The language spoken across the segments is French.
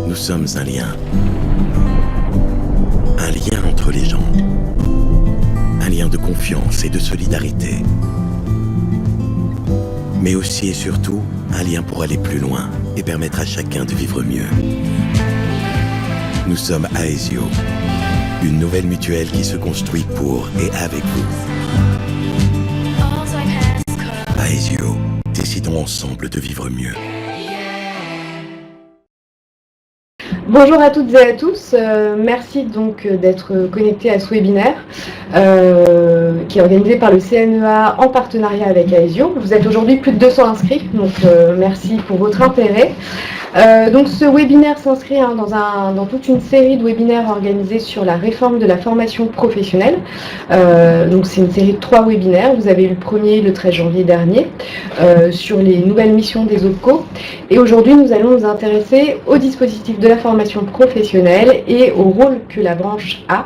Nous sommes un lien entre les gens, un lien de confiance et de solidarité, mais aussi et surtout un lien pour aller plus loin et permettre à chacun de vivre mieux. Nous sommes Aesio, une nouvelle mutuelle qui se construit pour et avec vous. Aesio, décidons ensemble de vivre mieux. Bonjour à toutes et à tous, merci donc d'être connectés à ce webinaire qui est organisé par le CNEA en partenariat avec Aesio. Vous êtes aujourd'hui plus de 200 inscrits, donc merci pour votre intérêt. Donc ce webinaire s'inscrit dans toute une série de webinaires organisés sur la réforme de la formation professionnelle. Donc c'est une série de 3 webinaires. Vous avez eu le premier le 13 janvier dernier sur les nouvelles missions des OPCO. Et aujourd'hui nous allons nous intéresser au dispositif de la formation professionnelle et au rôle que la branche a,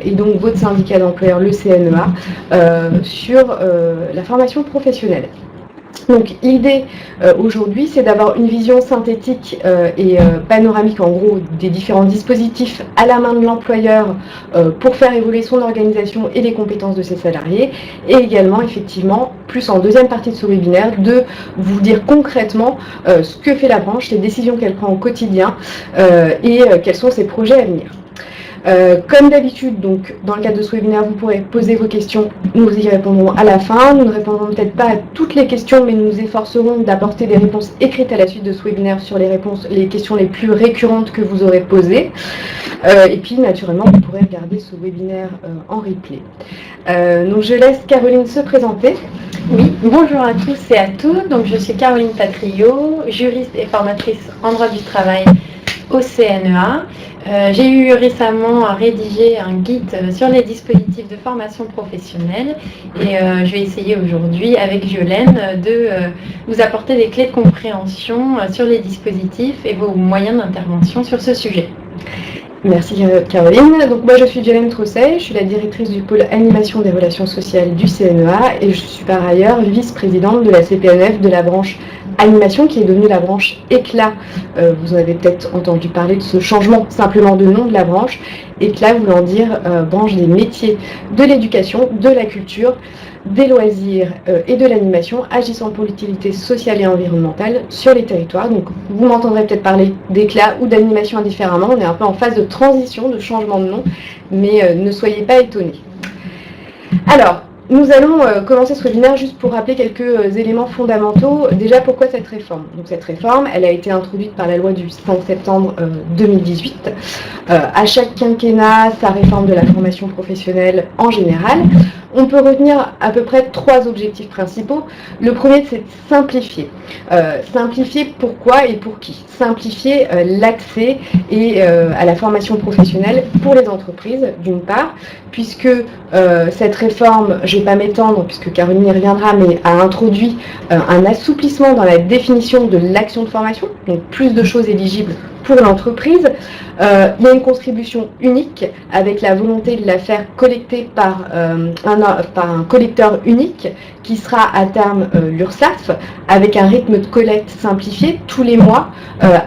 et donc votre syndicat d'employeurs, le CNEA, sur la formation professionnelle. Donc l'idée aujourd'hui, c'est d'avoir une vision synthétique et panoramique en gros des différents dispositifs à la main de l'employeur pour faire évoluer son organisation et les compétences de ses salariés, et également effectivement, plus en deuxième partie de ce webinaire, de vous dire concrètement ce que fait la branche, les décisions qu'elle prend au quotidien et quels sont ses projets à venir. Comme d'habitude, donc dans le cadre de ce webinaire, vous pourrez poser vos questions, nous y répondrons à la fin. Nous ne répondrons peut-être pas à toutes les questions, mais nous nous efforcerons d'apporter des réponses écrites à la suite de ce webinaire sur les questions les plus récurrentes que vous aurez posées. Et puis naturellement, vous pourrez regarder ce webinaire en replay. Donc je laisse Caroline se présenter. Oui, bonjour à tous et à toutes. Donc je suis Caroline Patrio, juriste et formatrice en droit du travail au CNEA. J'ai eu récemment à rédiger un guide sur les dispositifs de formation professionnelle et je vais essayer aujourd'hui avec Violaine de vous apporter des clés de compréhension sur les dispositifs et vos moyens d'intervention sur ce sujet. Merci Caroline. Donc moi je suis Violaine Trousset, je suis la directrice du pôle animation des relations sociales du CNEA et je suis par ailleurs vice-présidente de la CPNF de la branche animation qui est devenue la branche Éclat. Vous en avez peut-être entendu parler de ce changement simplement de nom de la branche. Éclat voulant dire branche des métiers de l'éducation, de la culture, des loisirs et de l'animation agissant pour l'utilité sociale et environnementale sur les territoires. Donc vous m'entendrez peut-être parler d'éclat ou d'animation indifféremment, on est un peu en phase de transition, de changement de nom, mais ne soyez pas étonnés. Alors, nous allons commencer ce webinaire juste pour rappeler quelques éléments fondamentaux. Déjà, pourquoi cette réforme? Donc cette réforme, elle a été introduite par la loi du 5 septembre 2018. À chaque quinquennat, sa réforme de la formation professionnelle en général. On peut retenir à peu près 3 objectifs principaux. Le premier, c'est simplifier. Simplifier pourquoi et pour qui? Simplifier l'accès à la formation professionnelle pour les entreprises, d'une part, puisque cette réforme, je ne vais pas m'étendre, puisque Caroline y reviendra, mais a introduit un assouplissement dans la définition de l'action de formation, donc plus de choses éligibles pour l'entreprise. Il y a une contribution unique avec la volonté de la faire collecter par un collecteur unique qui sera à terme l'URSSAF avec un rythme de collecte simplifié tous les mois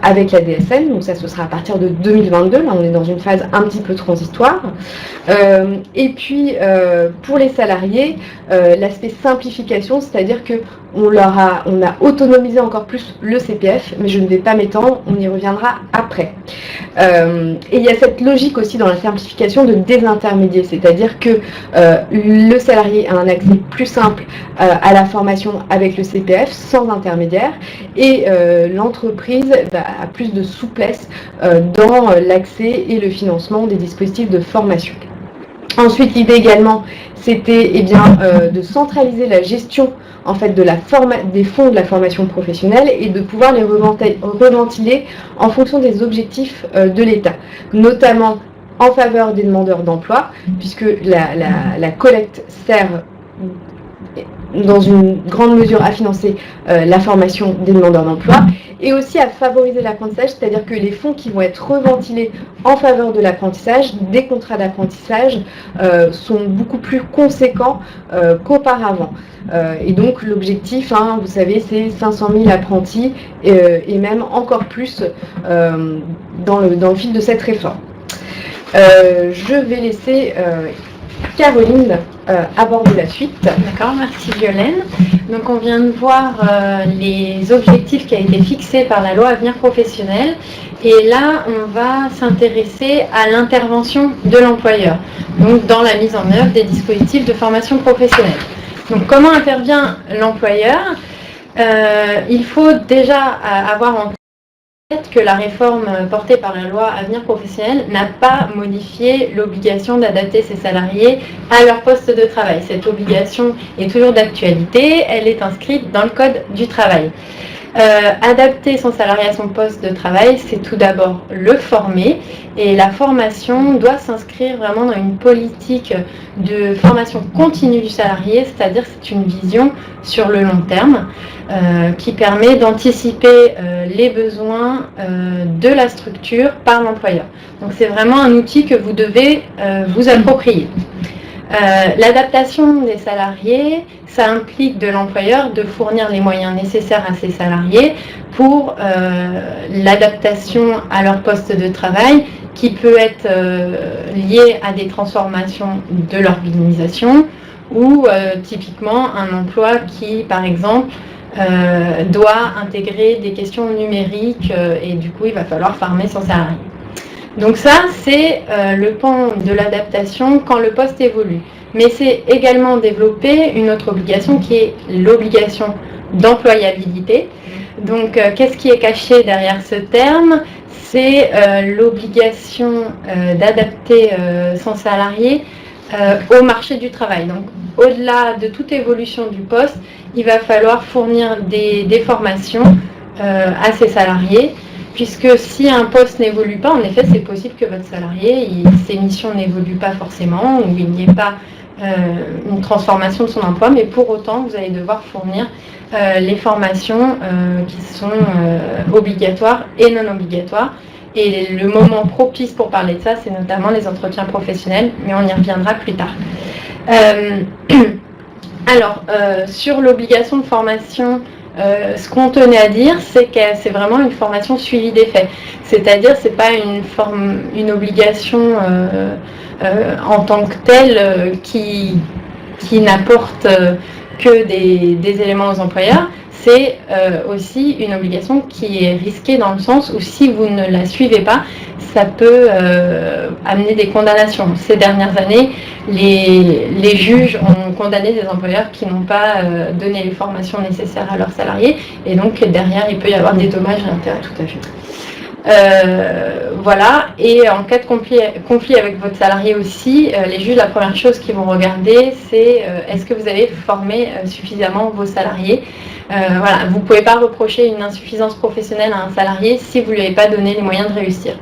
avec la DSN. Donc ça, ce sera à partir de 2022. Là, on est dans une phase un petit peu transitoire. Et puis, pour les salariés, l'aspect simplification, c'est-à-dire que on a autonomisé encore plus le CPF, mais je ne vais pas m'étendre, on y reviendra après. Et il y a cette logique aussi dans la simplification de désintermédier, c'est-à-dire que le salarié a un accès plus simple à la formation avec le CPF sans intermédiaire, et l'entreprise a plus de souplesse dans l'accès et le financement des dispositifs de formation. Ensuite, l'idée également, c'était de centraliser la gestion en fait des fonds de la formation professionnelle et de pouvoir les reventiler en fonction des objectifs de l'État, notamment en faveur des demandeurs d'emploi, puisque la collecte sert dans une grande mesure à financer la formation des demandeurs d'emploi et aussi à favoriser l'apprentissage, c'est-à-dire que les fonds qui vont être reventilés en faveur de l'apprentissage, des contrats d'apprentissage, sont beaucoup plus conséquents qu'auparavant. Et donc l'objectif, vous savez, c'est 500 000 apprentis et même encore plus dans le fil de cette réforme. Je vais laisser Caroline aborder la suite. D'accord, merci Violaine. Donc on vient de voir les objectifs qui ont été fixés par la loi Avenir Professionnel. Et là, on va s'intéresser à l'intervention de l'employeur, donc dans la mise en œuvre des dispositifs de formation professionnelle. Donc comment intervient l'employeur ? Il faut déjà avoir en tête que la réforme portée par la loi Avenir Professionnel n'a pas modifié l'obligation d'adapter ses salariés à leur poste de travail. Cette obligation est toujours d'actualité, elle est inscrite dans le Code du travail. Adapter son salarié à son poste de travail, c'est tout d'abord le former, et la formation doit s'inscrire vraiment dans une politique de formation continue du salarié, c'est-à-dire c'est une vision sur le long terme qui permet d'anticiper les besoins de la structure par l'employeur. Donc c'est vraiment un outil que vous devez vous approprier. L'adaptation des salariés, ça implique de l'employeur de fournir les moyens nécessaires à ses salariés pour l'adaptation à leur poste de travail qui peut être liée à des transformations de l'organisation ou typiquement un emploi qui, par exemple, doit intégrer des questions numériques et du coup, il va falloir former son salarié. Donc ça, c'est le pan de l'adaptation quand le poste évolue. Mais c'est également développer une autre obligation qui est l'obligation d'employabilité. Donc qu'est-ce qui est caché derrière ce terme ? C'est l'obligation d'adapter son salarié au marché du travail. Donc au-delà de toute évolution du poste, il va falloir fournir des formations à ses salariés. Puisque si un poste n'évolue pas, en effet, c'est possible que votre salarié, ses missions n'évoluent pas forcément, ou il n'y ait pas une transformation de son emploi, mais pour autant, vous allez devoir fournir les formations qui sont obligatoires et non obligatoires. Et le moment propice pour parler de ça, c'est notamment les entretiens professionnels, mais on y reviendra plus tard. Alors, sur l'obligation de formation, ce qu'on tenait à dire, c'est que c'est vraiment une formation suivie des faits. C'est-à-dire, c'est pas une obligation en tant que telle qui n'apporte que des éléments aux employeurs. C'est aussi une obligation qui est risquée dans le sens où si vous ne la suivez pas, ça peut amener des condamnations. Ces dernières années, les juges ont condamné des employeurs qui n'ont pas donné les formations nécessaires à leurs salariés, et donc derrière, il peut y avoir des dommages et intérêts. Tout à fait. Voilà, et en cas de conflit avec votre salarié aussi, les juges, la première chose qu'ils vont regarder, c'est est-ce que vous avez formé suffisamment vos salariés. Voilà, vous ne pouvez pas reprocher une insuffisance professionnelle à un salarié si vous ne lui avez pas donné les moyens de réussir.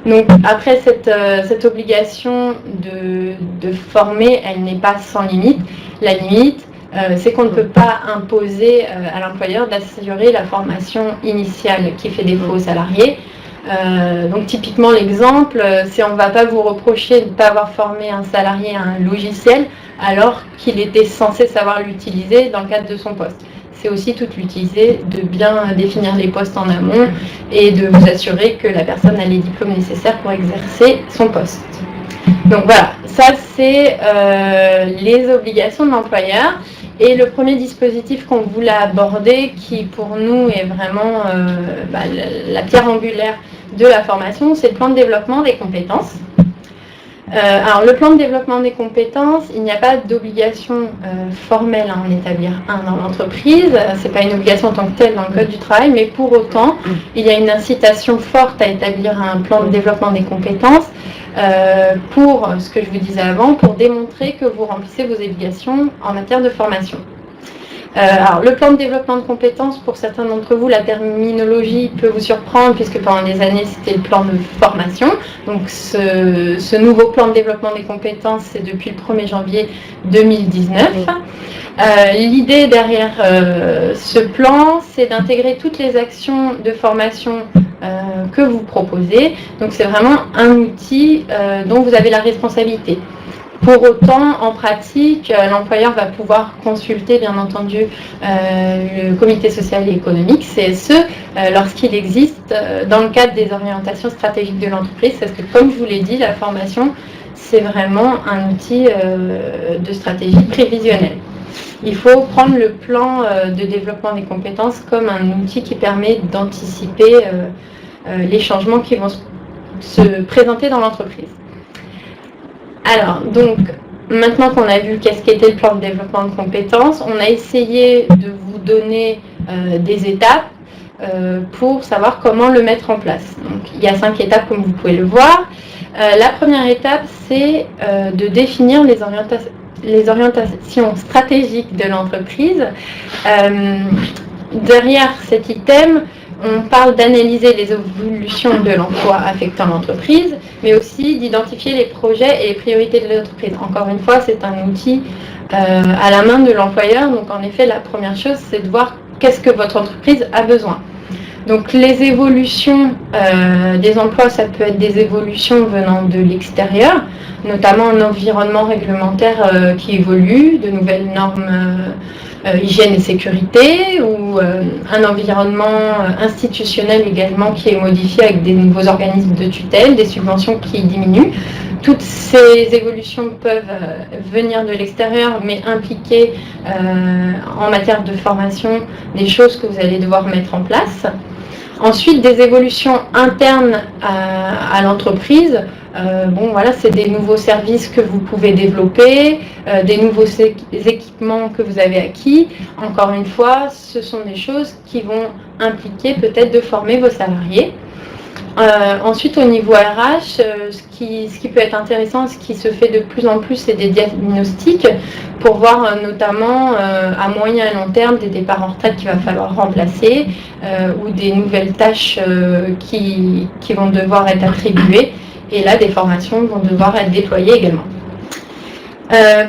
Donc après, cette obligation de former, elle n'est pas sans limite. La limite, c'est qu'on ne peut pas imposer à l'employeur d'assurer la formation initiale qui fait défaut aux salariés. Donc typiquement l'exemple, c'est on ne va pas vous reprocher de ne pas avoir formé un salarié à un logiciel alors qu'il était censé savoir l'utiliser dans le cadre de son poste. C'est aussi tout l'utiliser, de bien définir les postes en amont et de vous assurer que la personne a les diplômes nécessaires pour exercer son poste. Donc voilà, ça c'est les obligations de l'employeur. Et le premier dispositif qu'on voulait aborder, qui pour nous est vraiment la pierre angulaire de la formation, c'est le plan de développement des compétences. Alors le plan de développement des compétences, il n'y a pas d'obligation formelle à en établir un dans l'entreprise, c'est pas une obligation en tant que telle dans le Code du travail, mais pour autant, il y a une incitation forte à établir un plan de développement des compétences pour, ce que je vous disais avant, pour démontrer que vous remplissez vos obligations en matière de formation. Alors, le plan de développement de compétences, pour certains d'entre vous, la terminologie peut vous surprendre puisque pendant des années, c'était le plan de formation. Donc, ce nouveau plan de développement des compétences, c'est depuis le 1er janvier 2019. L'idée derrière ce plan, c'est d'intégrer toutes les actions de formation que vous proposez. Donc, c'est vraiment un outil dont vous avez la responsabilité. Pour autant, en pratique, l'employeur va pouvoir consulter, bien entendu, le comité social et économique, CSE, lorsqu'il existe dans le cadre des orientations stratégiques de l'entreprise, parce que, comme je vous l'ai dit, la formation, c'est vraiment un outil de stratégie prévisionnelle. Il faut prendre le plan de développement des compétences comme un outil qui permet d'anticiper les changements qui vont se présenter dans l'entreprise. Alors, donc, maintenant qu'on a vu qu'est-ce qu'était le plan de développement de compétences, on a essayé de vous donner des étapes pour savoir comment le mettre en place. Donc, il y a 5 étapes comme vous pouvez le voir. La première étape, c'est de définir les orientations stratégiques de l'entreprise. Derrière cet item, on parle d'analyser les évolutions de l'emploi affectant l'entreprise, mais aussi d'identifier les projets et les priorités de l'entreprise. Encore une fois, c'est un outil à la main de l'employeur. Donc, en effet, la première chose, c'est de voir qu'est-ce que votre entreprise a besoin. Donc, les évolutions des emplois, ça peut être des évolutions venant de l'extérieur, notamment un environnement réglementaire qui évolue, de nouvelles normes hygiène et sécurité, ou un environnement institutionnel également qui est modifié avec des nouveaux organismes de tutelle, des subventions qui diminuent. Toutes ces évolutions peuvent venir de l'extérieur, mais impliquer en matière de formation des choses que vous allez devoir mettre en place. Ensuite, des évolutions internes à l'entreprise. Bon, voilà, c'est des nouveaux services que vous pouvez développer, des nouveaux équipements que vous avez acquis. Encore une fois, ce sont des choses qui vont impliquer peut-être de former vos salariés. Ensuite, au niveau RH, ce qui peut être intéressant, ce qui se fait de plus en plus, c'est des diagnostics pour voir notamment à moyen et long terme des départs en retraite qu'il va falloir remplacer ou des nouvelles tâches qui vont devoir être attribuées. Et là, des formations vont devoir être déployées également.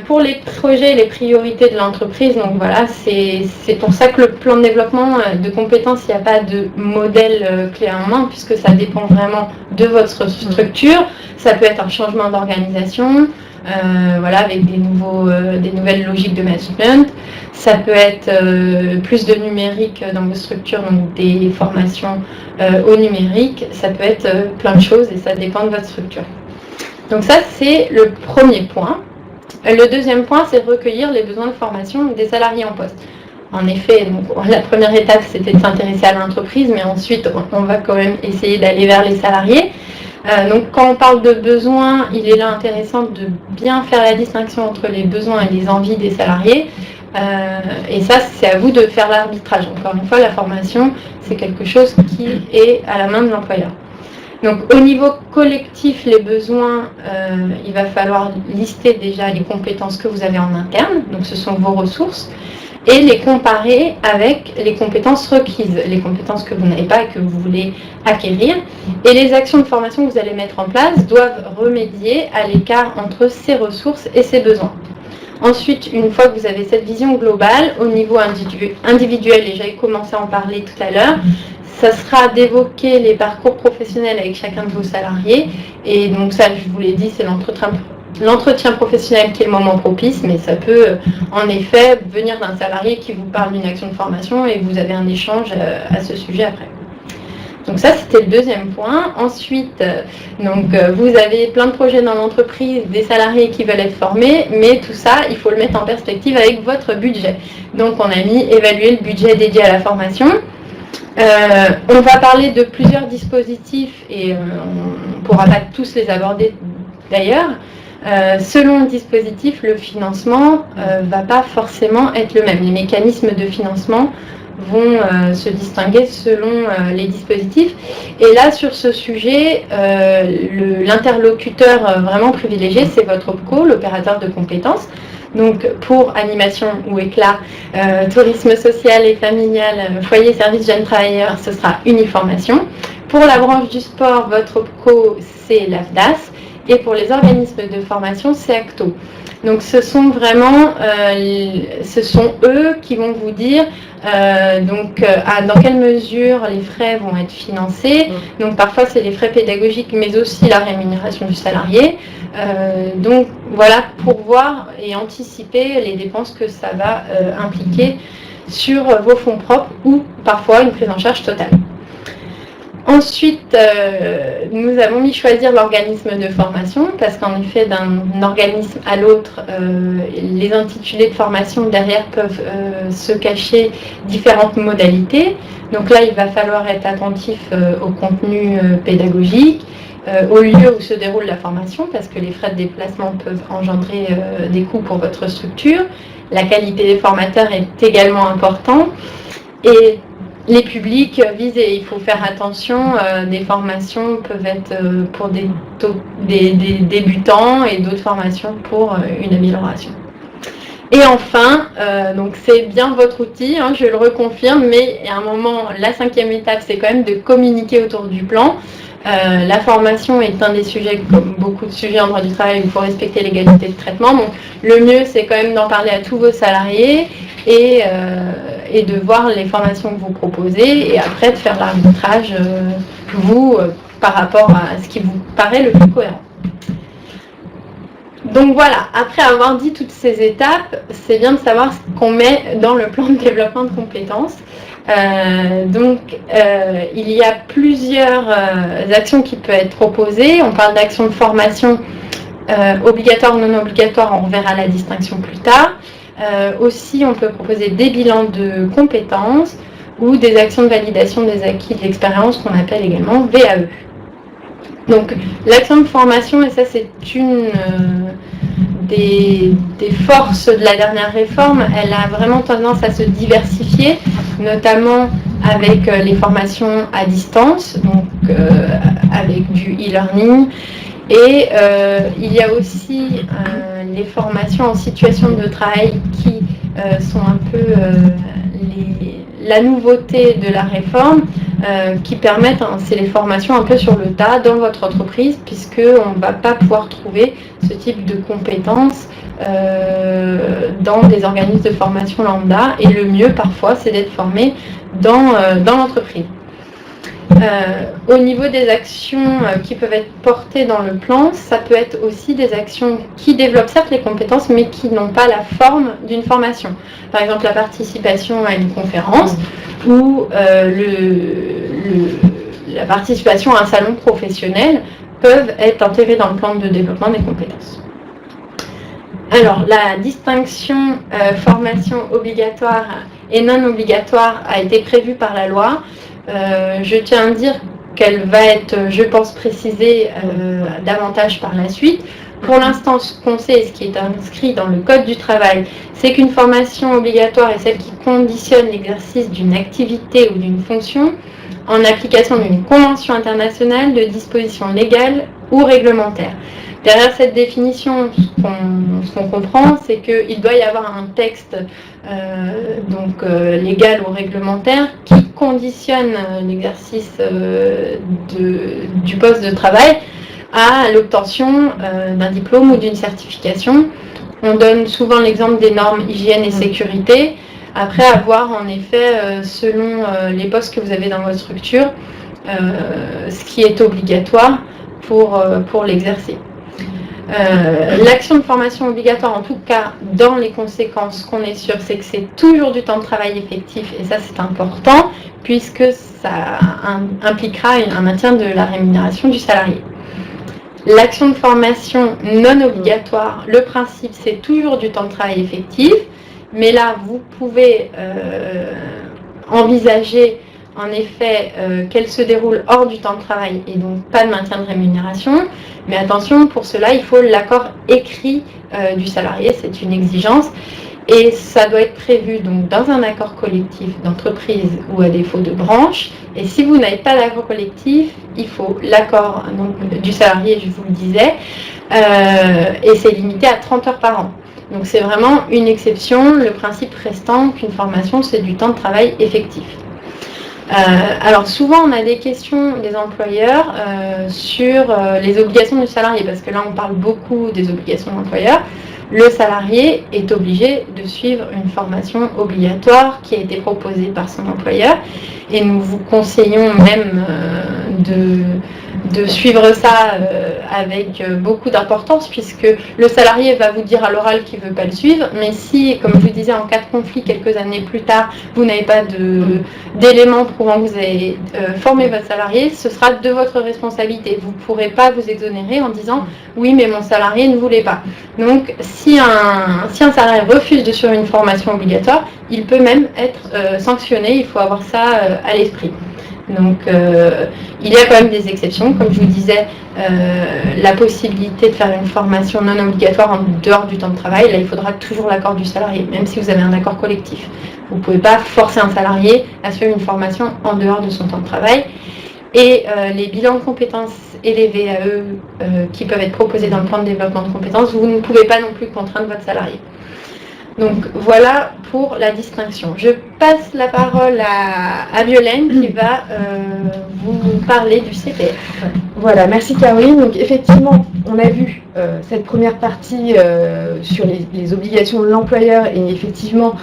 Pour les projets et les priorités de l'entreprise, donc voilà, c'est pour ça que le plan de développement de compétences, il n'y a pas de modèle clé en main, puisque ça dépend vraiment de votre structure. Ça peut être un changement d'organisation, voilà, avec des nouvelles logiques de management. Ça peut être plus de numérique dans vos structures, donc des formations au numérique. Ça peut être plein de choses et ça dépend de votre structure. Donc ça, c'est le premier point. Le deuxième point, c'est recueillir les besoins de formation des salariés en poste. En effet, donc, la première étape, c'était de s'intéresser à l'entreprise, mais ensuite, on va quand même essayer d'aller vers les salariés. Donc, quand on parle de besoins, il est là intéressant de bien faire la distinction entre les besoins et les envies des salariés. Et ça, c'est à vous de faire l'arbitrage. Encore une fois, la formation, c'est quelque chose qui est à la main de l'employeur. Donc, au niveau collectif, les besoins, il va falloir lister déjà les compétences que vous avez en interne, donc ce sont vos ressources, et les comparer avec les compétences requises, les compétences que vous n'avez pas et que vous voulez acquérir. Et les actions de formation que vous allez mettre en place doivent remédier à l'écart entre ces ressources et ces besoins. Ensuite, une fois que vous avez cette vision globale, au niveau individuel, et j'avais commencé à en parler tout à l'heure, ça sera d'évoquer les parcours professionnels avec chacun de vos salariés. Et donc ça, je vous l'ai dit, c'est l'entretien professionnel qui est le moment propice, mais ça peut en effet venir d'un salarié qui vous parle d'une action de formation et vous avez un échange à ce sujet après. Donc ça, c'était le deuxième point. Ensuite, vous avez plein de projets dans l'entreprise, des salariés qui veulent être formés, mais tout ça, il faut le mettre en perspective avec votre budget. Donc on a mis évaluer le budget dédié à la formation. On va parler de plusieurs dispositifs et on ne pourra pas tous les aborder d'ailleurs. Selon le dispositif, le financement ne va pas forcément être le même. Les mécanismes de financement vont se distinguer selon les dispositifs. Et là, sur ce sujet, l'interlocuteur vraiment privilégié, c'est votre OPCO, l'opérateur de compétences. Donc pour animation ou éclat, tourisme social et familial, foyer, service, jeunes travailleurs, ce sera Uniformation. Pour la branche du sport, votre OPCO, c'est l'AFDAS. Et pour les organismes de formation, c'est ACTO. Donc ce sont vraiment, ce sont eux qui vont vous dire dans quelle mesure les frais vont être financés. Donc parfois c'est les frais pédagogiques, mais aussi la rémunération du salarié. Donc voilà, pour voir et anticiper les dépenses que ça va impliquer sur vos fonds propres ou parfois une prise en charge totale. Ensuite, nous avons mis choisir l'organisme de formation parce qu'en effet, d'un organisme à l'autre, les intitulés de formation derrière peuvent se cacher différentes modalités. Donc là, il va falloir être attentif au contenu pédagogique, au lieu où se déroule la formation parce que les frais de déplacement peuvent engendrer des coûts pour votre structure. La qualité des formateurs est également importante. Et les publics visés, il faut faire attention, des formations peuvent être pour des débutants et d'autres formations pour une amélioration. Et enfin, donc c'est bien votre outil, hein, je le reconfirme, mais à un moment, la 5e étape, c'est quand même de communiquer autour du plan. La formation est un des sujets, comme beaucoup de sujets en droit du travail, il faut respecter l'égalité de traitement. Donc le mieux, c'est quand même d'en parler à tous vos salariés et de voir les formations que vous proposez et après de faire l'arbitrage, par rapport à ce qui vous paraît le plus cohérent. Donc voilà, après avoir dit toutes ces étapes, c'est bien de savoir ce qu'on met dans le plan de développement de compétences. Il y a plusieurs actions qui peuvent être proposées. On parle d'actions de formation obligatoire ou non obligatoire, on reverra la distinction plus tard. Aussi, on peut proposer des bilans de compétences ou des actions de validation des acquis de l'expérience qu'on appelle également VAE. Donc l'action de formation, et ça c'est une des forces de la dernière réforme, elle a vraiment tendance à se diversifier, notamment avec les formations à distance, donc avec du e-learning. Et il y a aussi les formations en situation de travail qui sont un peu la nouveauté de la réforme, qui permettent, c'est les formations un peu sur le tas dans votre entreprise, puisqu'on ne va pas pouvoir trouver ce type de compétences dans des organismes de formation lambda. Et le mieux parfois, c'est d'être formé dans l'entreprise. Au niveau des actions qui peuvent être portées dans le plan, ça peut être aussi des actions qui développent certes les compétences, mais qui n'ont pas la forme d'une formation. Par exemple, la participation à une conférence ou la participation à un salon professionnel peuvent être intégrées dans le plan de développement des compétences. Alors, la distinction formation obligatoire et non obligatoire a été prévue par la loi. Je tiens à dire qu'elle va être, je pense, précisée davantage par la suite. Pour l'instant, ce qu'on sait, ce qui est inscrit dans le Code du travail, c'est qu'une formation obligatoire est celle qui conditionne l'exercice d'une activité ou d'une fonction en application d'une convention internationale de dispositions légales ou réglementaires. Derrière cette définition, ce qu'on comprend, c'est qu'il doit y avoir un texte légal ou réglementaire qui conditionne l'exercice du poste de travail à l'obtention d'un diplôme ou d'une certification. On donne souvent l'exemple des normes hygiène et sécurité. Après, à voir en effet, selon les postes que vous avez dans votre structure, ce qui est obligatoire pour l'exercer. L'action de formation obligatoire, en tout cas dans les conséquences qu'on est sûr, c'est que c'est toujours du temps de travail effectif, et ça c'est important puisque ça impliquera un maintien de la rémunération du salarié. L'action de formation non obligatoire, le principe c'est toujours du temps de travail effectif, mais là vous pouvez envisager en effet qu'elle se déroule hors du temps de travail et donc pas de maintien de rémunération. Mais attention, pour cela, il faut l'accord écrit du salarié, c'est une exigence. Et ça doit être prévu donc dans un accord collectif d'entreprise ou à défaut de branche. Et si vous n'avez pas d'accord collectif, il faut l'accord du salarié, je vous le disais, et c'est limité à 30 heures par an. Donc c'est vraiment une exception, le principe restant qu'une formation c'est du temps de travail effectif. Alors souvent on a des questions des employeurs sur les obligations du salarié, parce que là on parle beaucoup des obligations de l'employeur. Le salarié est obligé de suivre une formation obligatoire qui a été proposée par son employeur, et nous vous conseillons même de suivre ça avec beaucoup d'importance, puisque le salarié va vous dire à l'oral qu'il ne veut pas le suivre, mais si, comme je vous disais, en cas de conflit quelques années plus tard, vous n'avez pas d'éléments prouvant que vous avez formé votre salarié, ce sera de votre responsabilité. Vous ne pourrez pas vous exonérer en disant « oui, mais mon salarié ne voulait pas ». Donc, si un salarié refuse de suivre une formation obligatoire, il peut même être sanctionné, il faut avoir ça à l'esprit. Donc, il y a quand même des exceptions, comme je vous disais, la possibilité de faire une formation non obligatoire en dehors du temps de travail. Là, il faudra toujours l'accord du salarié, même si vous avez un accord collectif. Vous ne pouvez pas forcer un salarié à suivre une formation en dehors de son temps de travail. Et les bilans de compétences et les VAE qui peuvent être proposés dans le plan de développement de compétences, vous ne pouvez pas non plus contraindre votre salarié. Donc voilà pour la distinction. Je passe la parole à Violaine qui va vous parler du CPF. Voilà, merci Caroline. Donc effectivement, on a vu cette première partie sur les obligations de l'employeur et effectivement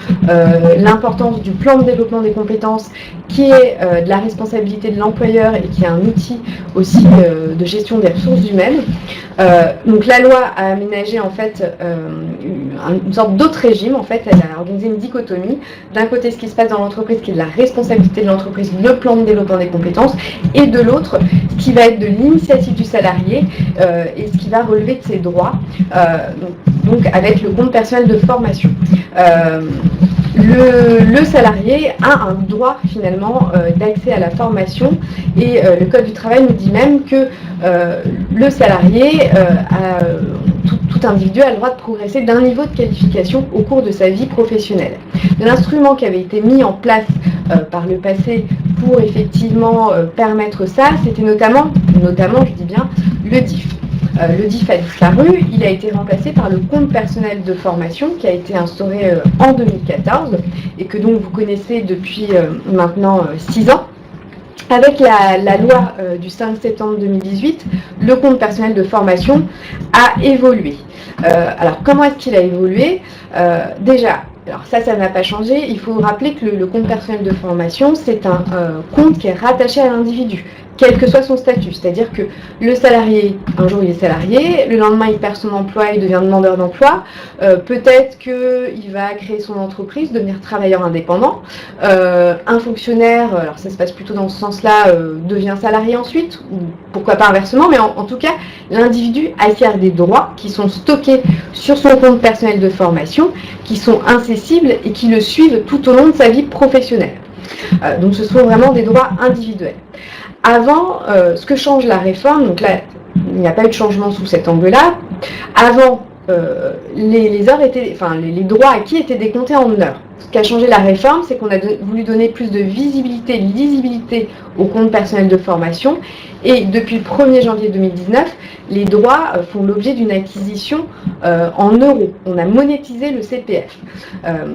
l'importance du plan de développement des compétences qui est de la responsabilité de l'employeur et qui est un outil aussi de gestion des ressources humaines. Donc la loi a aménagé en fait une sorte d'autre régime. En fait, elle a organisé une dichotomie. D'un côté, ce qui se passe dans l'entreprise, qui est de la responsabilité de l'entreprise, le plan de développement des compétences, et de l'autre, ce qui va être de l'initiative du salarié et ce qui va relever de ses droits, donc avec le compte personnel de formation. Le salarié a un droit finalement d'accès à la formation et le Code du travail nous dit même que le salarié, tout individu a le droit de progresser d'un niveau de qualification au cours de sa vie professionnelle. L'instrument qui avait été mis en place par le passé pour effectivement permettre ça, c'était notamment, je dis bien, le DIF. Le DIF a disparu, il a été remplacé par le compte personnel de formation qui a été instauré en 2014 et que donc vous connaissez depuis maintenant 6 ans. Avec la loi du 5 septembre 2018, le compte personnel de formation a évolué. Alors comment est-ce qu'il a évolué? Déjà, alors ça n'a pas changé. Il faut rappeler que le compte personnel de formation, c'est un compte qui est rattaché à l'individu, quel que soit son statut. C'est-à-dire que le salarié, un jour il est salarié, le lendemain il perd son emploi, il devient demandeur d'emploi, peut-être qu'il va créer son entreprise, devenir travailleur indépendant, un fonctionnaire, alors ça se passe plutôt dans ce sens-là, devient salarié ensuite, ou pourquoi pas inversement, mais en tout cas, l'individu acquiert des droits qui sont stockés sur son compte personnel de formation, qui sont incessibles et qui le suivent tout au long de sa vie professionnelle. Donc ce sont vraiment des droits individuels. Avant, ce que change la réforme, donc là, il n'y a pas eu de changement sous cet angle-là. Avant, les heures étaient, enfin, les droits acquis étaient décomptés en heures. Ce qu'a changé la réforme, c'est qu'on a voulu donner plus de visibilité, lisibilité au compte personnel de formation. Et depuis le 1er janvier 2019, les droits font l'objet d'une acquisition en euros. On a monétisé le CPF.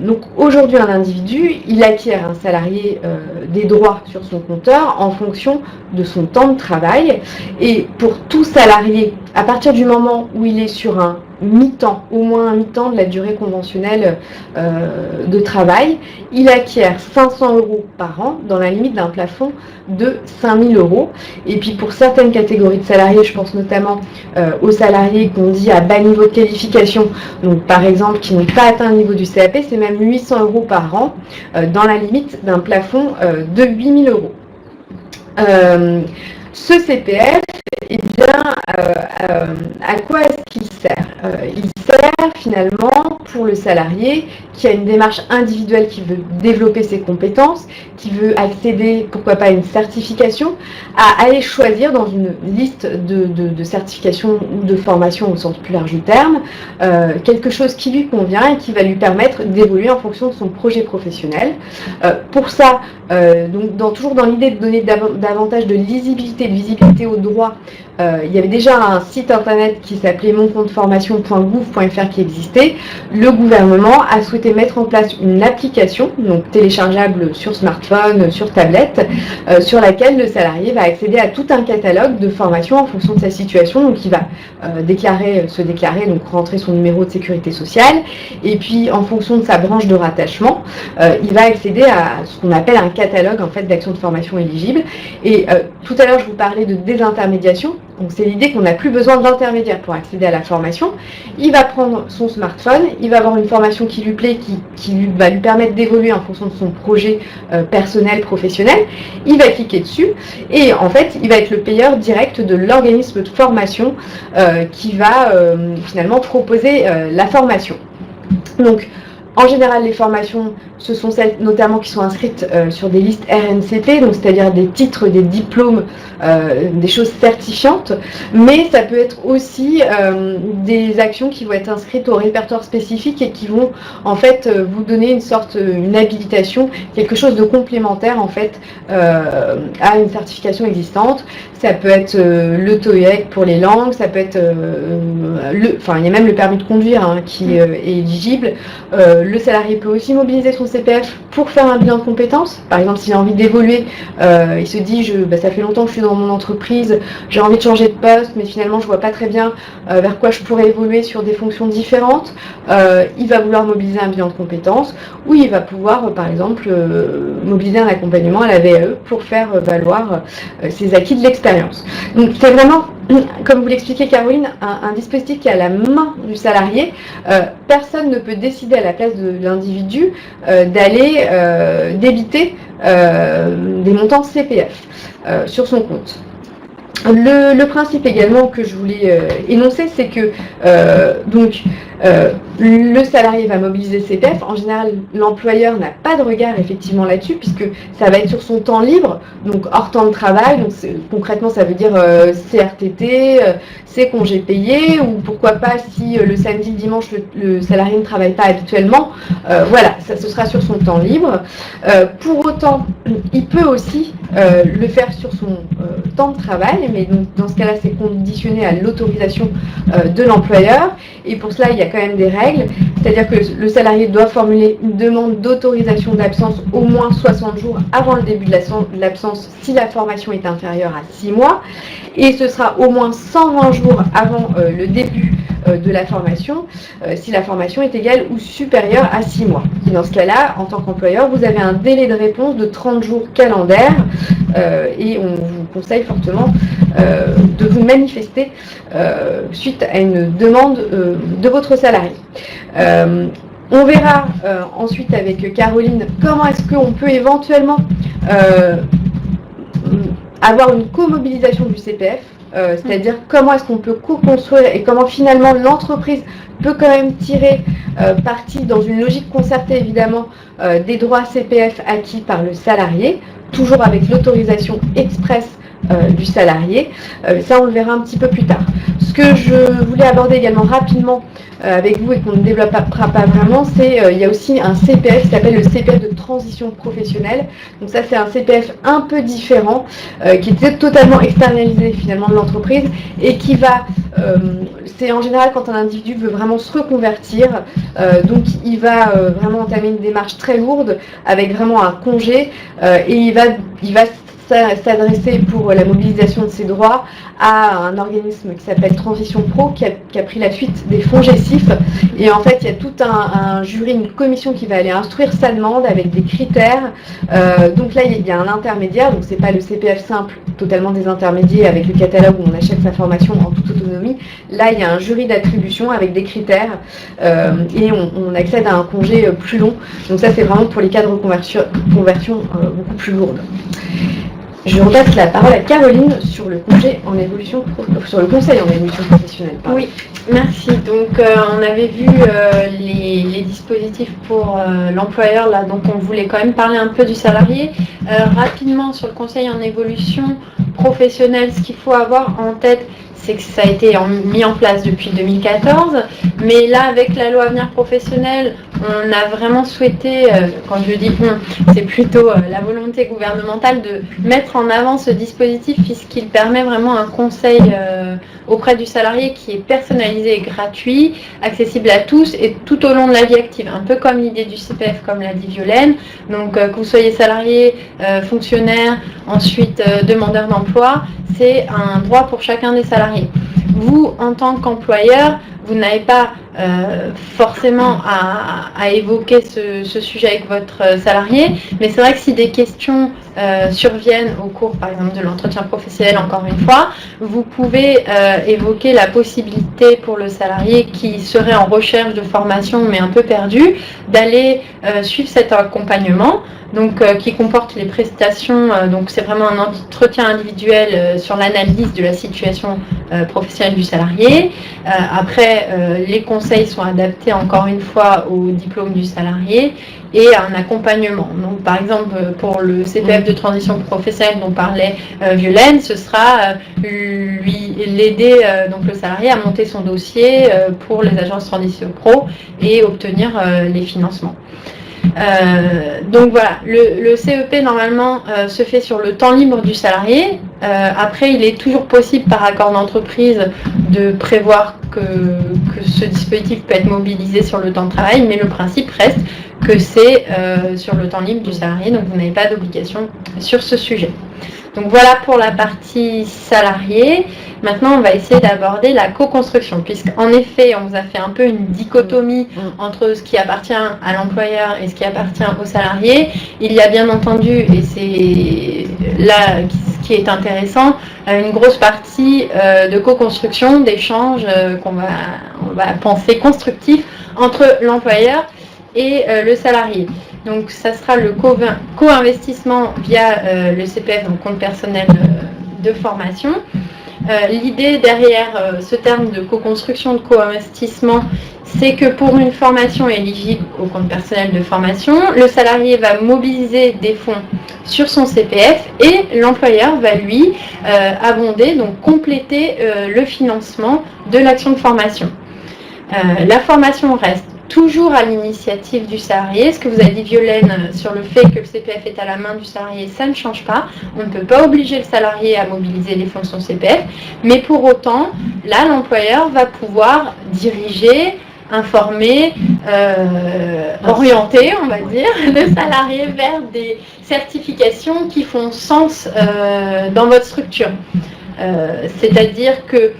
Donc aujourd'hui, un individu, il acquiert un salarié des droits sur son compteur en fonction de son temps de travail. Et pour tout salarié, à partir du moment où il est sur un mi-temps, au moins un mi-temps de la durée conventionnelle de travail, il acquiert 500 € par an dans la limite d'un plafond de 5 000 €. Et puis pour certaines catégories de salariés, je pense notamment aux salariés qu'on dit à bas niveau de qualification, donc par exemple qui n'ont pas atteint le niveau du CAP, c'est même 800 € par an dans la limite d'un plafond de 8 000 €. Ce CPF, eh bien, à quoi est-ce qu'il sert? Il sert finalement pour le salarié qui a une démarche individuelle, qui veut développer ses compétences, qui veut accéder, pourquoi pas, à une certification, à aller choisir dans une liste de certifications ou de formations au sens plus large du terme, quelque chose qui lui convient et qui va lui permettre d'évoluer en fonction de son projet professionnel. Pour ça, donc toujours dans l'idée de donner davantage de lisibilité, de visibilité aux droits, il y avait déjà un site internet qui s'appelait moncompteformation.gouv.fr CPF.fr qui existait, le gouvernement a souhaité mettre en place une application, donc téléchargeable sur smartphone, sur tablette, sur laquelle le salarié va accéder à tout un catalogue de formations en fonction de sa situation. Donc il va se déclarer, donc rentrer son numéro de sécurité sociale, et puis en fonction de sa branche de rattachement, il va accéder à ce qu'on appelle un catalogue en fait d'actions de formation éligibles. Et tout à l'heure je vous parlais de désintermédiation. Donc c'est l'idée qu'on n'a plus besoin d'intermédiaire pour accéder à la formation. Il va prendre son smartphone, il va avoir une formation qui lui plaît, qui va lui permettre d'évoluer en fonction de son projet personnel, professionnel. Il va cliquer dessus et en fait il va être le payeur direct de l'organisme de formation qui va finalement proposer la formation. Donc en général, les formations, ce sont celles notamment qui sont inscrites sur des listes RNCP, donc c'est-à-dire des titres, des diplômes, des choses certifiantes, mais ça peut être aussi des actions qui vont être inscrites au répertoire spécifique et qui vont en fait vous donner une habilitation, quelque chose de complémentaire en fait à une certification existante. Ça peut être le TOEIC pour les langues, ça peut être il y a même le permis de conduire qui est éligible. Le salarié peut aussi mobiliser son CPF pour faire un bilan de compétences. Par exemple, s'il a envie d'évoluer, il se dit ça fait longtemps que je suis dans mon entreprise, j'ai envie de changer de poste, mais finalement je vois pas très bien vers quoi je pourrais évoluer sur des fonctions différentes. Il va vouloir mobiliser un bilan de compétences, ou il va pouvoir par exemple mobiliser un accompagnement à la VAE pour faire valoir ses acquis de l'expérience. Donc c'est vraiment, comme vous l'expliquait Caroline, un dispositif qui est à la main du salarié. Personne ne peut décider à la place de l'individu d'aller débiter des montants CPF sur son compte. Le principe également que je voulais énoncer, c'est que le salarié va mobiliser CPF. En général, l'employeur n'a pas de regard effectivement là-dessus, puisque ça va être sur son temps libre, donc hors temps de travail. Donc concrètement, ça veut dire CRTT, ses congés payés, ou pourquoi pas si le samedi, le dimanche, le salarié ne travaille pas habituellement. Voilà, ça ce sera sur son temps libre. Pour autant, il peut aussi le faire sur son temps de travail, mais donc dans ce cas-là, c'est conditionné à l'autorisation de l'employeur. Et pour cela, il y a quand même des règles, c'est-à-dire que le salarié doit formuler une demande d'autorisation d'absence au moins 60 jours avant le début de l'absence si la formation est inférieure à 6 mois, et ce sera au moins 120 jours avant le début de la formation si la formation est égale ou supérieure à 6 mois. Et dans ce cas-là, en tant qu'employeur, vous avez un délai de réponse de 30 jours calendaires et on vous conseille fortement de vous manifester suite à une demande de votre salarié. On verra ensuite avec Caroline comment est-ce qu'on peut éventuellement avoir une co-mobilisation du CPF, c'est-à-dire comment est-ce qu'on peut co-construire et comment finalement l'entreprise peut quand même tirer parti dans une logique concertée évidemment des droits CPF acquis par le salarié, toujours avec l'autorisation expresse du salarié. Ça on le verra un petit peu plus tard. Ce que je voulais aborder également rapidement avec vous et qu'on ne développera pas vraiment, c'est il y a aussi un CPF qui s'appelle le CPF de transition professionnelle. Donc ça c'est un CPF un peu différent qui est totalement externalisé finalement de l'entreprise et qui va, c'est en général quand un individu veut vraiment se reconvertir, donc il va vraiment entamer une démarche très lourde avec vraiment un congé et il va s'adresser pour la mobilisation de ses droits à un organisme qui s'appelle Transition Pro qui a pris la suite des fonds GESIF, et en fait il y a tout un jury, une commission qui va aller instruire sa demande avec des critères. Donc là il y a un intermédiaire, donc c'est pas le CPF simple totalement désintermédié avec le catalogue où on achète sa formation en toute autonomie. Là il y a un jury d'attribution avec des critères et on accède à un congé plus long. Donc ça c'est vraiment pour les cas de reconversion beaucoup plus lourdes. Je repasse la parole à Caroline sur le conseil en évolution professionnelle. Pardon. Oui, merci. Donc on avait vu les dispositifs pour l'employeur là, donc on voulait quand même parler un peu du salarié. Rapidement sur le conseil en évolution professionnelle, ce qu'il faut avoir en tête, c'est que ça a été mis en place depuis 2014, mais là, avec la loi Avenir Professionnel, on a vraiment souhaité, quand je dis on, c'est plutôt la volonté gouvernementale de mettre en avant ce dispositif puisqu'il permet vraiment un conseil auprès du salarié qui est personnalisé et gratuit, accessible à tous et tout au long de la vie active, un peu comme l'idée du CPF, comme l'a dit Violaine. Donc que vous soyez salarié, fonctionnaire, ensuite demandeur d'emploi, c'est un droit pour chacun des salariés. Vous, en tant qu'employeur, vous n'avez pas forcément à évoquer ce sujet avec votre salarié, mais c'est vrai que si des questions surviennent au cours, par exemple, de l'entretien professionnel, encore une fois, vous pouvez évoquer la possibilité pour le salarié qui serait en recherche de formation, mais un peu perdu, d'aller suivre cet accompagnement. Donc, qui comporte les prestations, donc c'est vraiment un entretien individuel sur l'analyse de la situation professionnelle du salarié. Après, les conseils sont adaptés encore une fois au diplôme du salarié et un accompagnement. Donc, par exemple, pour le CPF de transition professionnelle dont parlait Violaine, ce sera l'aider, donc le salarié, à monter son dossier pour les agences transition pro et obtenir les financements. Donc voilà, le CEP normalement se fait sur le temps libre du salarié. Après, il est toujours possible par accord d'entreprise de prévoir que ce dispositif peut être mobilisé sur le temps de travail, mais le principe reste que c'est sur le temps libre du salarié, donc vous n'avez pas d'obligation sur ce sujet. Donc voilà pour la partie salariée. Maintenant, on va essayer d'aborder la co-construction, puisqu'en effet, on vous a fait un peu une dichotomie entre ce qui appartient à l'employeur et ce qui appartient aux salariés. Il y a bien entendu, et c'est là ce qui est intéressant, une grosse partie de co-construction, d'échanges on va penser constructifs entre l'employeur et le salarié. Donc, ça sera le co-investissement via le CPF, donc compte personnel de formation. L'idée derrière ce terme de co-construction, de co-investissement, c'est que pour une formation éligible au compte personnel de formation, le salarié va mobiliser des fonds sur son CPF et l'employeur va lui abonder, donc compléter le financement de l'action de formation. La formation reste toujours à l'initiative du salarié. Ce que vous a dit Violaine sur le fait que le CPF est à la main du salarié, ça ne change pas. On ne peut pas obliger le salarié à mobiliser les fonds de son CPF, mais pour autant, là, l'employeur va pouvoir diriger, informer, orienter, on va dire, le salarié vers des certifications qui font sens dans votre structure. C'est-à-dire que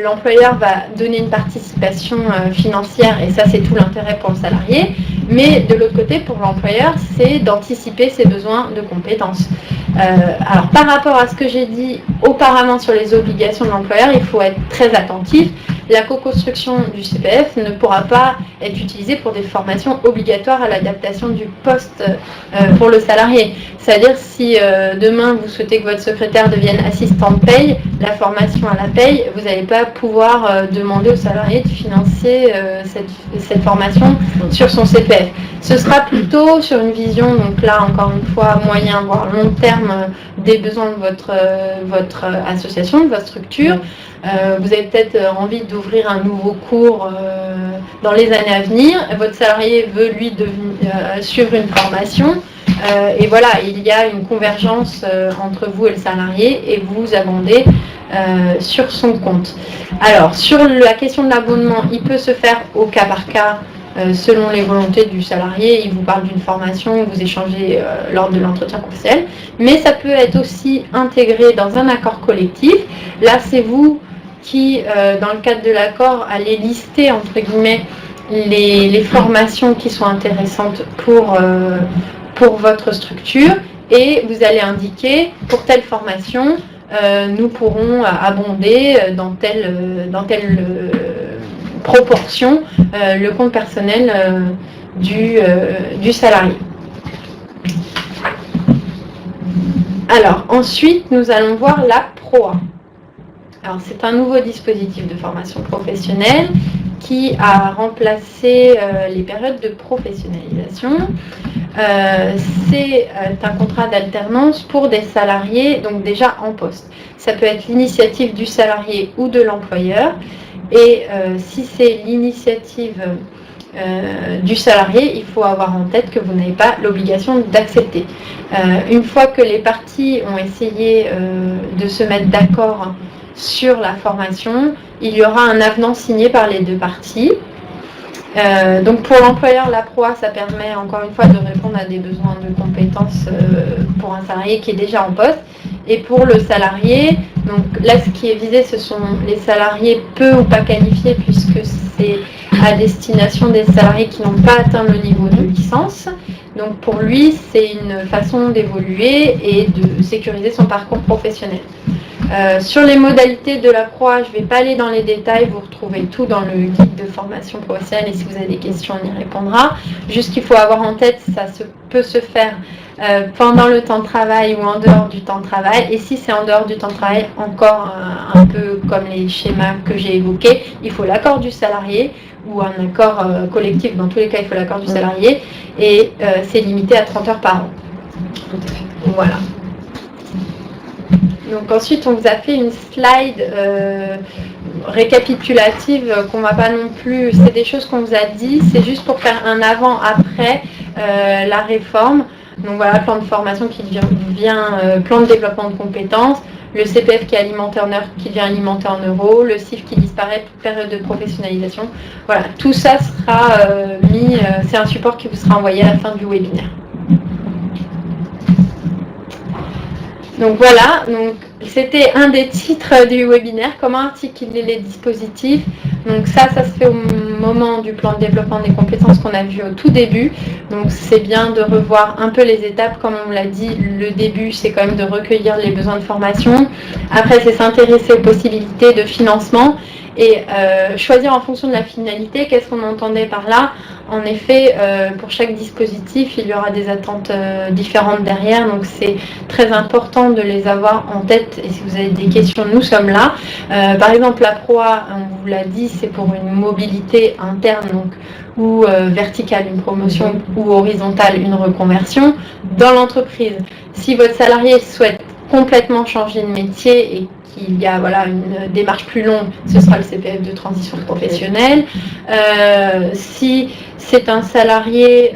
l'employeur va donner une participation financière et ça c'est tout l'intérêt pour le salarié, mais de l'autre côté pour l'employeur c'est d'anticiper ses besoins de compétences. Alors par rapport à ce que j'ai dit auparavant sur les obligations de l'employeur, il faut être très attentif. La co-construction du CPF ne pourra pas être utilisée pour des formations obligatoires à l'adaptation du poste pour le salarié. C'est-à-dire si demain vous souhaitez que votre secrétaire devienne assistant de paye, la formation à la paye, vous n'allez pas pouvoir demander au salarié de financer cette formation sur son CPF. Ce sera plutôt sur une vision, donc là encore une fois, moyen voire long terme des besoins de votre association, de votre structure. Vous avez peut-être envie d'ouvrir un nouveau cours dans les années à venir. Votre salarié veut lui suivre une formation. Et voilà, il y a une convergence entre vous et le salarié et vous vous abondez sur son compte. Alors, sur la question de l'abonnement, il peut se faire au cas par cas selon les volontés du salarié. Il vous parle d'une formation, vous échangez lors de l'entretien professionnel, mais ça peut être aussi intégré dans un accord collectif. Là, c'est vous qui, dans le cadre de l'accord, allez lister, entre guillemets, les formations qui sont intéressantes pour votre structure et vous allez indiquer pour telle formation, nous pourrons abonder dans telle proportion le compte personnel du salarié. Alors ensuite, nous allons voir la PROA. Alors c'est un nouveau dispositif de formation professionnelle qui a remplacé les périodes de professionnalisation. C'est un contrat d'alternance pour des salariés, donc déjà en poste. Ça peut être l'initiative du salarié ou de l'employeur. Et si c'est l'initiative du salarié, il faut avoir en tête que vous n'avez pas l'obligation d'accepter. Une fois que les parties ont essayé de se mettre d'accord sur la formation, il y aura un avenant signé par les deux parties. Donc pour l'employeur, la PROA, ça permet encore une fois de répondre à des besoins de compétences pour un salarié qui est déjà en poste. Et pour le salarié, donc là ce qui est visé, ce sont les salariés peu ou pas qualifiés, puisque c'est à destination des salariés qui n'ont pas atteint le niveau de licence. Donc pour lui, c'est une façon d'évoluer et de sécuriser son parcours professionnel. Sur les modalités de la PROA, je ne vais pas aller dans les détails, vous retrouvez tout dans le guide de formation professionnelle et si vous avez des questions, on y répondra. Juste qu'il faut avoir en tête, ça peut se faire pendant le temps de travail ou en dehors du temps de travail. Et si c'est en dehors du temps de travail, encore un peu comme les schémas que j'ai évoqués, il faut l'accord du salarié ou un accord collectif. Dans tous les cas, il faut l'accord du salarié et c'est limité à 30 heures par an. Voilà. Donc ensuite, on vous a fait une slide récapitulative qu'on ne va pas non plus... C'est des choses qu'on vous a dit, c'est juste pour faire un avant-après la réforme. Donc voilà, plan de formation qui devient plan de développement de compétences, le CPF qui est alimenté en heures, qui devient alimenté en euros, le CIF qui disparaît, période de professionnalisation. Voilà, tout ça sera mis, c'est un support qui vous sera envoyé à la fin du webinaire. Donc voilà, donc c'était un des titres du webinaire, comment articuler les dispositifs. Donc ça se fait au moment du plan de développement des compétences qu'on a vu au tout début. Donc c'est bien de revoir un peu les étapes, comme on l'a dit, le début c'est quand même de recueillir les besoins de formation. Après c'est s'intéresser aux possibilités de financement et choisir en fonction de la finalité. Qu'est-ce qu'on entendait par là? En effet, pour chaque dispositif, il y aura des attentes différentes derrière, donc c'est très important de les avoir en tête. Et si vous avez des questions, nous sommes là. Par exemple, la PROA, on vous l'a dit, c'est pour une mobilité interne, donc ou verticale, une promotion, ou horizontale, une reconversion dans l'entreprise. Si votre salarié souhaite complètement changer de métier et qu'il y a voilà, une démarche plus longue, ce sera le CPF de transition professionnelle. Si c'est un salarié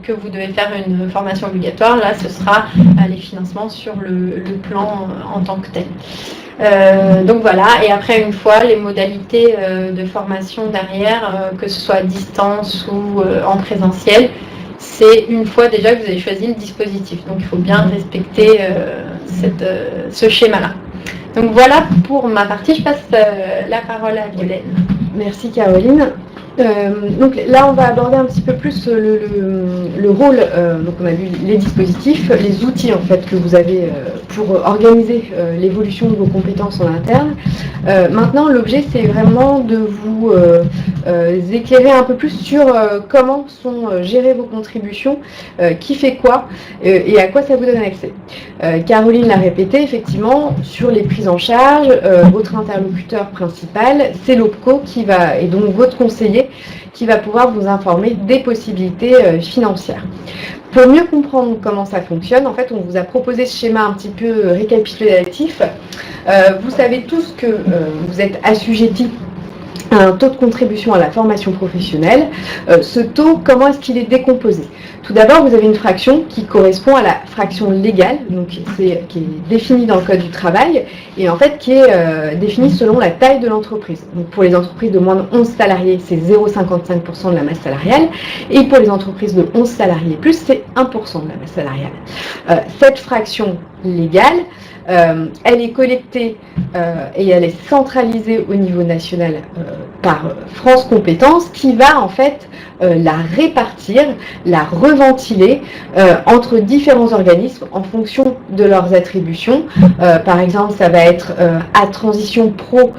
que vous devez faire une formation obligatoire, là ce sera les financements sur le plan en tant que tel. Donc voilà, et après une fois les modalités de formation derrière, que ce soit à distance ou en présentiel, c'est une fois déjà que vous avez choisi le dispositif. Donc il faut bien respecter ce schéma-là. Donc voilà pour ma partie, je passe la parole à Violaine. Merci Caroline. Donc là on va aborder un petit peu plus le rôle, donc on a vu les dispositifs, les outils en fait que vous avez pour organiser l'évolution de vos compétences en interne. Maintenant l'objet c'est vraiment de vous éclairer un peu plus sur comment sont gérées vos contributions, qui fait quoi et à quoi ça vous donne accès. Caroline l'a répété, effectivement, sur les prises en charge, votre interlocuteur principal, c'est l'OPCO qui va, et donc votre conseiller, qui va pouvoir vous informer des possibilités financières. Pour mieux comprendre comment ça fonctionne, en fait, on vous a proposé ce schéma un petit peu récapitulatif. Vous savez tous que vous êtes assujettis à un taux de contribution à la formation professionnelle. Ce taux, comment est-ce qu'il est décomposé? Tout d'abord, vous avez une fraction qui correspond à la fraction légale, donc qui est définie dans le Code du travail, et en fait qui est définie selon la taille de l'entreprise. Donc pour les entreprises de moins de 11 salariés, c'est 0,55% de la masse salariale, et pour les entreprises de 11 salariés plus, c'est 1% de la masse salariale. Cette fraction légale, elle est collectée et elle est centralisée au niveau national par France Compétences, qui va en fait la répartir, la reventiler entre différents organismes en fonction de leurs attributions. Par exemple, ça va être à Transition Pro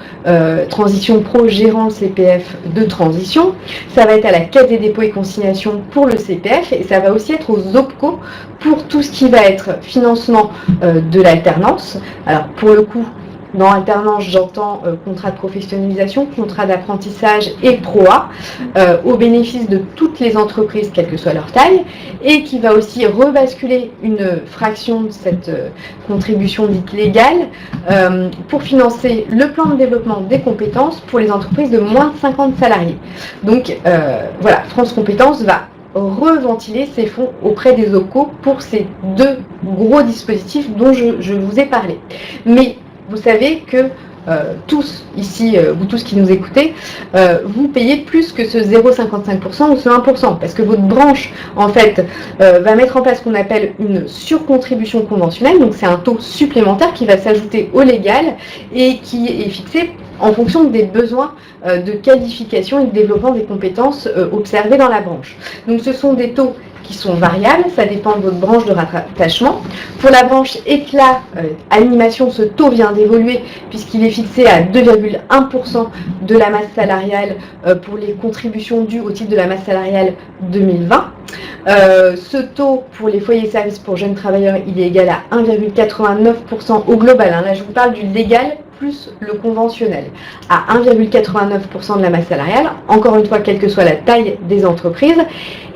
gérant le CPF de transition, ça va être à la Caisse des dépôts et consignations pour le CPF, et ça va aussi être aux OPCO pour tout ce qui va être financement de l'alternance. Alors pour le coup, Dans alternance, j'entends contrat de professionnalisation, contrat d'apprentissage et PROA, au bénéfice de toutes les entreprises, quelle que soit leur taille, et qui va aussi rebasculer une fraction de cette contribution dite légale pour financer le plan de développement des compétences pour les entreprises de moins de 50 salariés. Donc voilà, France Compétences va reventiler ces fonds auprès des OPCO pour ces deux gros dispositifs dont je vous ai parlé. Mais vous savez que tous ici, vous tous qui nous écoutez, vous payez plus que ce 0,55% ou ce 1%, parce que votre branche, en fait, va mettre en place ce qu'on appelle une surcontribution conventionnelle, donc c'est un taux supplémentaire qui va s'ajouter au légal et qui est fixé en fonction des besoins de qualification et de développement des compétences observés dans la branche. Donc ce sont des taux qui sont variables, ça dépend de votre branche de rattachement. Pour la branche éclat animation, ce taux vient d'évoluer puisqu'il est fixé à 2,1% de la masse salariale pour les contributions dues au titre de la masse salariale 2020. Ce taux pour les foyers services pour jeunes travailleurs, il est égal à 1,89% au global. Là, je vous parle du légal plus le conventionnel, à 1,89% de la masse salariale, encore une fois, quelle que soit la taille des entreprises.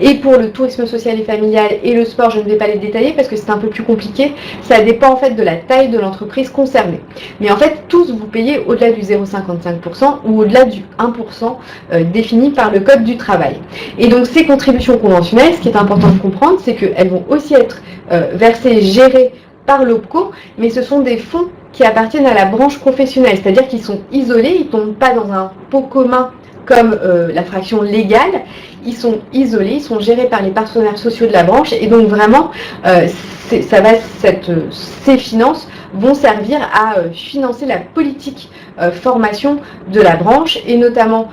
Et pour le tourisme social et familial et le sport, je ne vais pas les détailler parce que c'est un peu plus compliqué, ça dépend en fait de la taille de l'entreprise concernée. Mais en fait, tous vous payez au-delà du 0,55% ou au-delà du 1% défini par le Code du travail. Et donc ces contributions conventionnelles, ce qui est important de comprendre, c'est qu'elles vont aussi être versées et gérées par l'OPCO, mais ce sont des fonds qui appartiennent à la branche professionnelle, c'est-à-dire qu'ils sont isolés, ils ne tombent pas dans un pot commun comme la fraction légale, ils sont isolés, ils sont gérés par les partenaires sociaux de la branche, et donc vraiment, ces finances vont servir à financer la politique formation de la branche, et notamment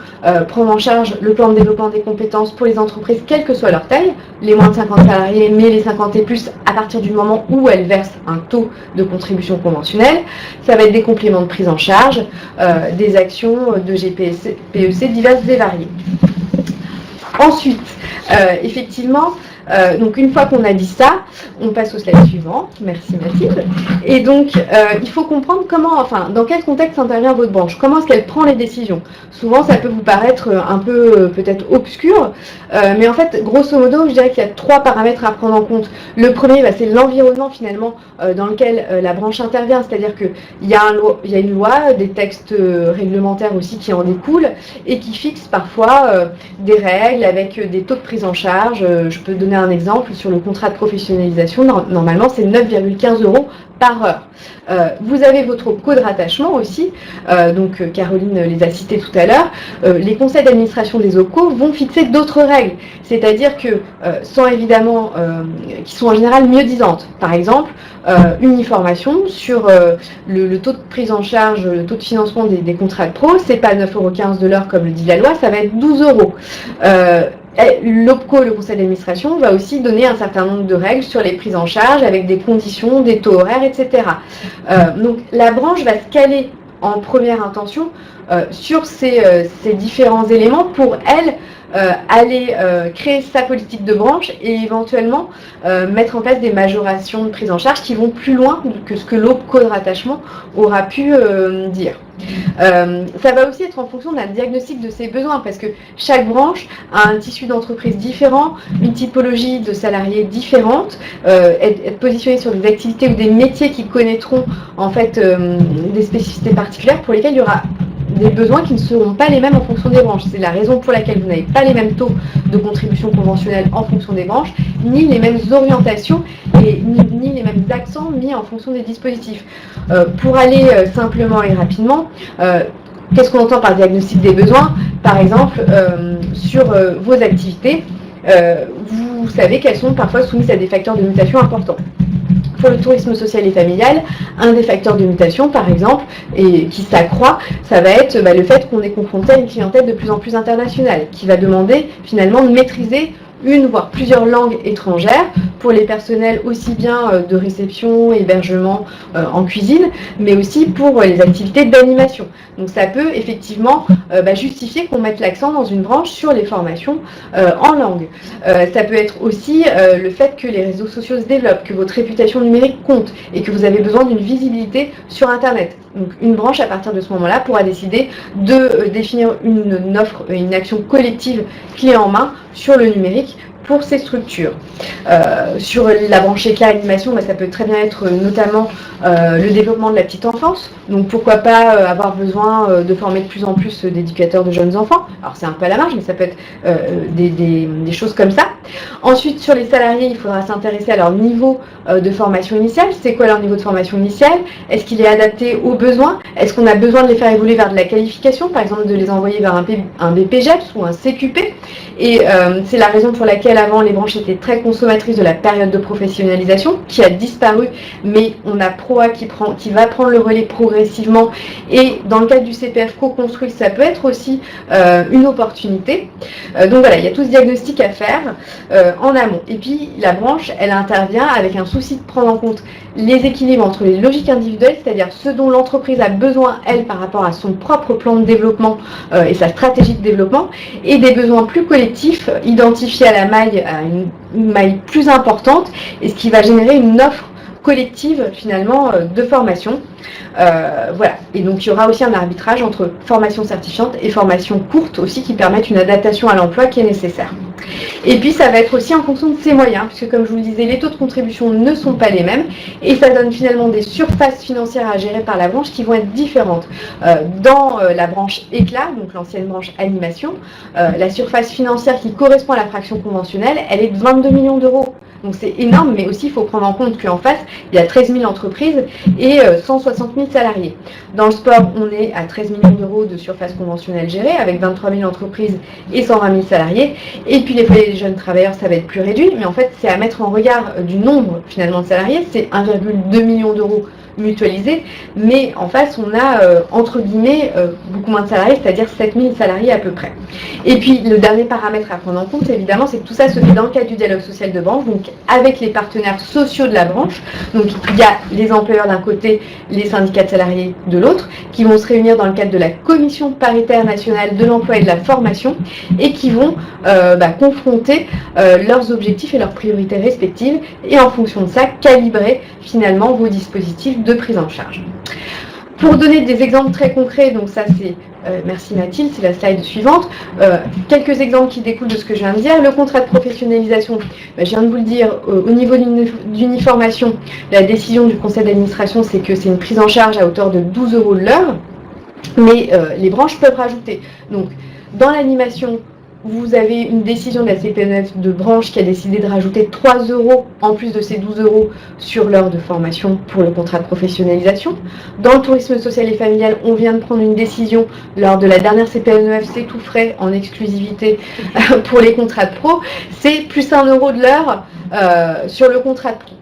prendre en charge le plan de développement des compétences pour les entreprises, quelle que soit leur taille, les moins de 50 salariés, mais les 50 et plus, à partir du moment où elles versent un taux de contribution conventionnelle. Ça va être des compléments de prise en charge, des actions de GPEC diverses et variées. Ensuite, effectivement, donc une fois qu'on a dit ça, on passe au slide suivant. Merci Mathilde. Et donc, il faut comprendre comment, enfin, dans quel contexte intervient votre branche, comment est-ce qu'elle prend les décisions. Souvent, ça peut vous paraître un peu peut-être obscur, mais en fait, grosso modo, je dirais qu'il y a 3 paramètres à prendre en compte. Le premier, c'est l'environnement finalement dans lequel la branche intervient, c'est-à-dire qu'il y a une loi, des textes réglementaires aussi qui en découlent et qui fixent parfois des règles avec des taux de prise en charge. Je peux donner un exemple sur le contrat de professionnalisation. Normalement, c'est 9,15 € par heure. Vous avez votre OPCO de rattachement aussi, donc Caroline les a cités tout à l'heure. Les conseils d'administration des OPCO vont fixer d'autres règles, c'est-à-dire que, sans évidemment, qui sont en général mieux disantes. Par exemple, uniformation sur le taux de prise en charge, le taux de financement des contrats de pro, c'est pas 9,15 € de l'heure comme le dit la loi, ça va être 12 €. L'OPCO, le conseil d'administration, va aussi donner un certain nombre de règles sur les prises en charge avec des conditions, des taux horaires, etc. Donc la branche va se caler en première intention sur ces différents éléments pour elle aller créer sa politique de branche et éventuellement mettre en place des majorations de prise en charge qui vont plus loin que ce que l'OPCO de rattachement aura pu dire. Ça va aussi être en fonction d'un diagnostic de ses besoins parce que chaque branche a un tissu d'entreprise différent, une typologie de salariés différente, être positionné sur des activités ou des métiers qui connaîtront en fait des spécificités particulières pour lesquelles il y aura des besoins qui ne seront pas les mêmes en fonction des branches. C'est la raison pour laquelle vous n'avez pas les mêmes taux de contribution conventionnelle en fonction des branches, ni les mêmes orientations et ni les mêmes accents mis en fonction des dispositifs. Pour aller simplement et rapidement, qu'est-ce qu'on entend par diagnostic des besoins? Par exemple, sur vos activités, vous savez qu'elles sont parfois soumises à des facteurs de mutation importants. Pour le tourisme social et familial, un des facteurs de mutation, par exemple, et qui s'accroît, ça va être le fait qu'on est confronté à une clientèle de plus en plus internationale, qui va demander finalement de maîtriser une voire plusieurs langues étrangères pour les personnels aussi bien de réception, hébergement en cuisine, mais aussi pour les activités d'animation. Donc ça peut effectivement justifier qu'on mette l'accent dans une branche sur les formations en langue. Ça peut être aussi le fait que les réseaux sociaux se développent, que votre réputation numérique compte et que vous avez besoin d'une visibilité sur Internet. Donc une branche, à partir de ce moment-là, pourra décider de définir une offre, une action collective clé en main sur le numérique pour ces structures. Sur la branche éclat animation, ça peut très bien être notamment le développement de la petite enfance. Donc pourquoi pas avoir besoin de former de plus en plus d'éducateurs de jeunes enfants. Alors c'est un peu à la marge, mais ça peut être des choses comme ça. Ensuite, sur les salariés, il faudra s'intéresser à leur niveau de formation initiale. C'est quoi leur niveau de formation initiale? Est-ce qu'il est adapté aux besoins? Est-ce qu'on a besoin de les faire évoluer vers de la qualification, par exemple de les envoyer vers un BPJEPS ou un CQP? Et c'est la raison pour laquelle avant les branches étaient très consommatrices de la période de professionnalisation qui a disparu, mais on a ProA qui va prendre le relais progressivement, et dans le cadre du CPF co-construit, ça peut être aussi une opportunité. Donc voilà, il y a tout ce diagnostic à faire en amont. Et puis la branche, elle intervient avec un souci de prendre en compte les équilibres entre les logiques individuelles, c'est-à-dire ce dont l'entreprise a besoin, elle, par rapport à son propre plan de développement et sa stratégie de développement, et des besoins plus collectifs identifiés à une maille plus importante, et ce qui va générer une offre collective finalement de formation. Voilà. Et donc il y aura aussi un arbitrage entre formation certifiante et formation courte aussi, qui permettent une adaptation à l'emploi qui est nécessaire. Et puis ça va être aussi en fonction de ses moyens, puisque comme je vous le disais, les taux de contribution ne sont pas les mêmes, et ça donne finalement des surfaces financières à gérer par la branche qui vont être différentes. Dans la branche éclat, donc l'ancienne branche animation, la surface financière qui correspond à la fraction conventionnelle, elle est de 22 millions d'euros. Donc c'est énorme, mais aussi il faut prendre en compte qu'en face, il y a 13 000 entreprises et 160 000 salariés. Dans le sport, on est à 13 millions d'euros de surface conventionnelle gérée, avec 23 000 entreprises et 120 000 salariés. Et puis les foyers des jeunes travailleurs, ça va être plus réduit, mais en fait, c'est à mettre en regard du nombre finalement de salariés. C'est 1,2 million d'euros mutualisés, mais en face, on a, entre guillemets, beaucoup moins de salariés, c'est-à-dire 7 000 salariés à peu près. Et puis, le dernier paramètre à prendre en compte, évidemment, c'est que tout ça se fait dans le cadre du dialogue social de branche, donc avec les partenaires sociaux de la branche. Donc, il y a les employeurs d'un côté, les syndicats de salariés de l'autre, qui vont se réunir dans le cadre de la Commission paritaire nationale de l'emploi et de la formation, et qui vont confronter leurs objectifs et leurs priorités respectives, et en fonction de ça, calibrer finalement vos dispositifs de prise en charge. Pour donner des exemples très concrets, donc ça c'est, merci Mathilde, c'est la slide suivante, quelques exemples qui découlent de ce que je viens de dire. Le contrat de professionnalisation, je viens de vous le dire, au niveau d'uniformation, la décision du conseil d'administration, c'est que c'est une prise en charge à hauteur de 12 € de l'heure, mais les branches peuvent rajouter. Donc dans l'animation, vous avez une décision de la CPNF de branche qui a décidé de rajouter 3 € en plus de ces 12 € sur l'heure de formation pour le contrat de professionnalisation. Dans le tourisme social et familial, on vient de prendre une décision lors de la dernière CPNF, c'est tout frais en exclusivité pour les contrats de pro, c'est plus 1 € de l'heure sur le contrat de pro.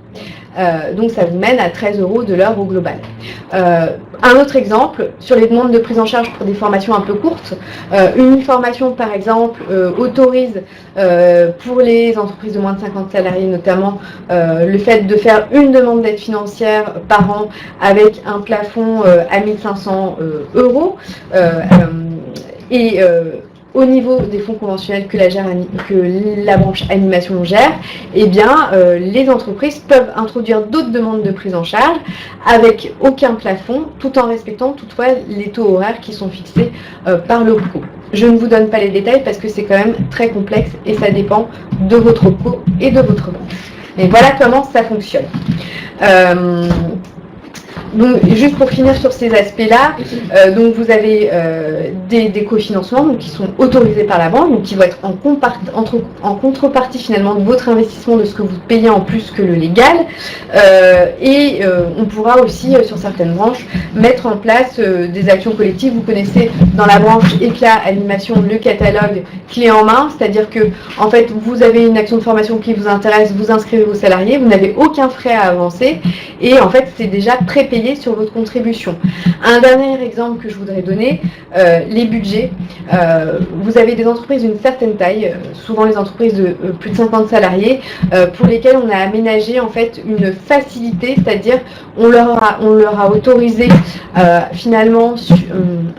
Donc ça vous mène à 13 € de l'heure au global. Un autre exemple, sur les demandes de prise en charge pour des formations un peu courtes, une formation par exemple autorise pour les entreprises de moins de 50 salariés notamment le fait de faire une demande d'aide financière par an avec un plafond à 1 500 €. Au niveau des fonds conventionnels que la branche animation gère, eh bien, les entreprises peuvent introduire d'autres demandes de prise en charge avec aucun plafond, tout en respectant toutefois les taux horaires qui sont fixés par le RCO. Je ne vous donne pas les détails parce que c'est quand même très complexe et ça dépend de votre RCO et de votre branche. Et voilà comment ça fonctionne. Donc, juste pour finir sur ces aspects-là, donc vous avez des cofinancements donc, qui sont autorisés par la banque, donc qui vont être en contrepartie finalement de votre investissement, de ce que vous payez en plus que le légal. On pourra aussi, sur certaines branches, mettre en place des actions collectives. Vous connaissez dans la branche éclat animation le catalogue clé en main, c'est-à-dire que en fait vous avez une action de formation qui vous intéresse, vous inscrivez vos salariés, vous n'avez aucun frais à avancer et en fait c'est déjà prépayé salarié sur votre contribution. Un dernier exemple que je voudrais donner, les budgets. Vous avez des entreprises d'une certaine taille, souvent les entreprises de plus de 50 salariés, pour lesquelles on a aménagé en fait une facilité, c'est-à-dire on leur a autorisé finalement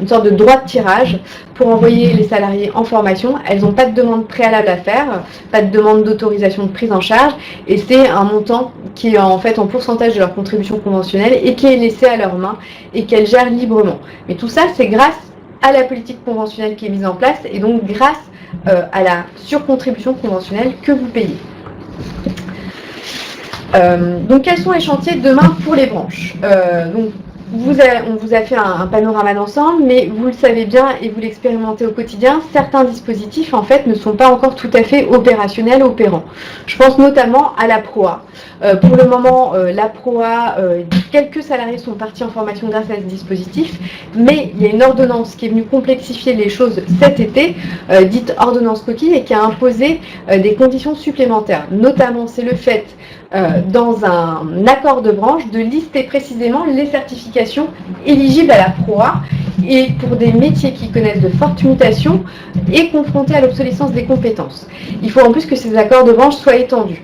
une sorte de droit de tirage pour envoyer les salariés en formation. Elles n'ont pas de demande préalable à faire, pas de demande d'autorisation de prise en charge, et c'est un montant qui est en fait en pourcentage de leur contribution conventionnelle et qui est laissé à leurs mains et qu'elles gèrent librement. Mais tout ça, c'est grâce à la politique conventionnelle qui est mise en place et donc grâce à la surcontribution conventionnelle que vous payez. Donc quels sont les chantiers de demain pour les branches? On vous a fait un panorama d'ensemble, mais vous le savez bien et vous l'expérimentez au quotidien, certains dispositifs en fait ne sont pas encore tout à fait opérationnels, opérants. Je pense notamment à la PROA. Pour le moment, la PROA, quelques salariés sont partis en formation grâce à ce dispositif, mais il y a une ordonnance qui est venue complexifier les choses cet été, dite ordonnance coquille, et qui a imposé des conditions supplémentaires. Notamment, c'est le fait dans un accord de branche de lister précisément les certifications éligibles à la PROA et pour des métiers qui connaissent de fortes mutations et confrontés à l'obsolescence des compétences. Il faut en plus que ces accords de branche soient étendus.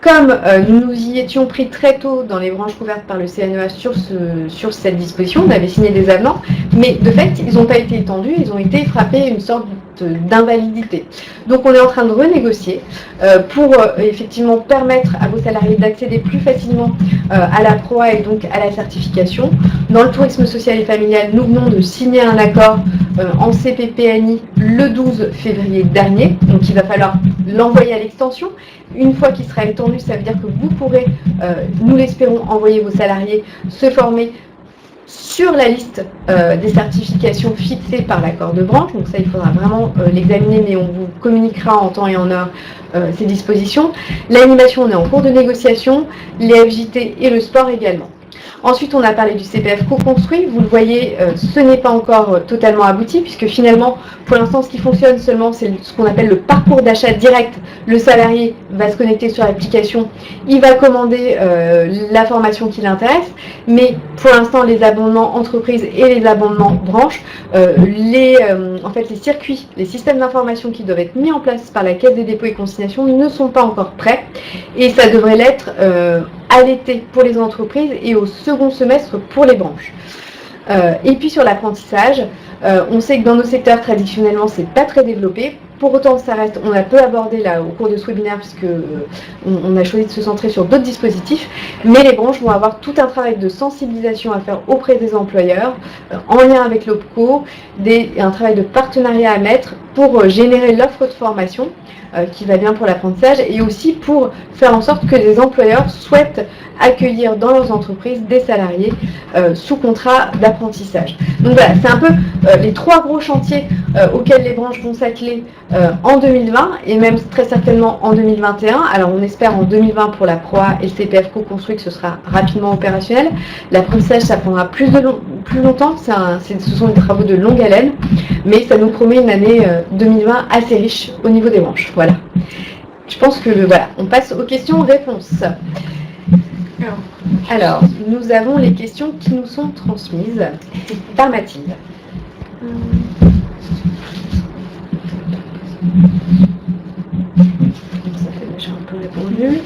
Comme nous y étions pris très tôt dans les branches couvertes par le CNEA sur cette disposition, on avait signé des avenants, mais de fait, ils n'ont pas été étendus, ils ont été frappés une sorte d'invalidité. Donc on est en train de renégocier pour effectivement permettre à vos salariés d'accéder plus facilement à la PROA et donc à la certification. Dans le tourisme social et familial, nous venons de signer un accord en CPPNI le 12 février dernier, donc il va falloir l'envoyer à l'extension. Une fois qu'il sera étendu, ça veut dire que vous pourrez, nous l'espérons, envoyer vos salariés se former sur la liste des certifications fixées par l'accord de branche. Donc ça, il faudra vraiment l'examiner, mais on vous communiquera en temps et en heure ces dispositions. L'animation, on est en cours de négociation, les FJT et le sport également. Ensuite, on a parlé du CPF co-construit. Vous le voyez, ce n'est pas encore totalement abouti, puisque finalement, pour l'instant, ce qui fonctionne seulement, c'est ce qu'on appelle le parcours d'achat direct. Le salarié va se connecter sur l'application, il va commander la formation qui l'intéresse, mais pour l'instant, les abonnements entreprises et les abonnements branches, en fait, les circuits, les systèmes d'information qui doivent être mis en place par la Caisse des dépôts et consignations ne sont pas encore prêts, et ça devrait l'être à l'été pour les entreprises et au second semestre pour les branches. Et puis sur l'apprentissage, on sait que dans nos secteurs traditionnellement c'est pas très développé. Pour autant, ça reste, on a peu abordé là au cours de ce webinaire puisque on a choisi de se centrer sur d'autres dispositifs, mais les branches vont avoir tout un travail de sensibilisation à faire auprès des employeurs, en lien avec l'OPCO, un travail de partenariat à mettre pour générer l'offre de formation qui va bien pour l'apprentissage et aussi pour faire en sorte que les employeurs souhaitent accueillir dans leurs entreprises des salariés sous contrat d'apprentissage. Donc voilà, c'est un peu les trois gros chantiers auxquels les branches vont s'atteler en 2020 et même très certainement en 2021. Alors on espère en 2020 pour la PROA et le CPF co-construit que ce sera rapidement opérationnel. L'apprentissage, ça prendra plus longtemps, ce sont des travaux de longue haleine, mais ça nous promet une année 2020 assez riche au niveau des branches. Voilà. Je pense que voilà, on passe aux questions-réponses. Alors, nous avons les questions qui nous sont transmises par Mathilde. Ça fait déjà un peu répondu.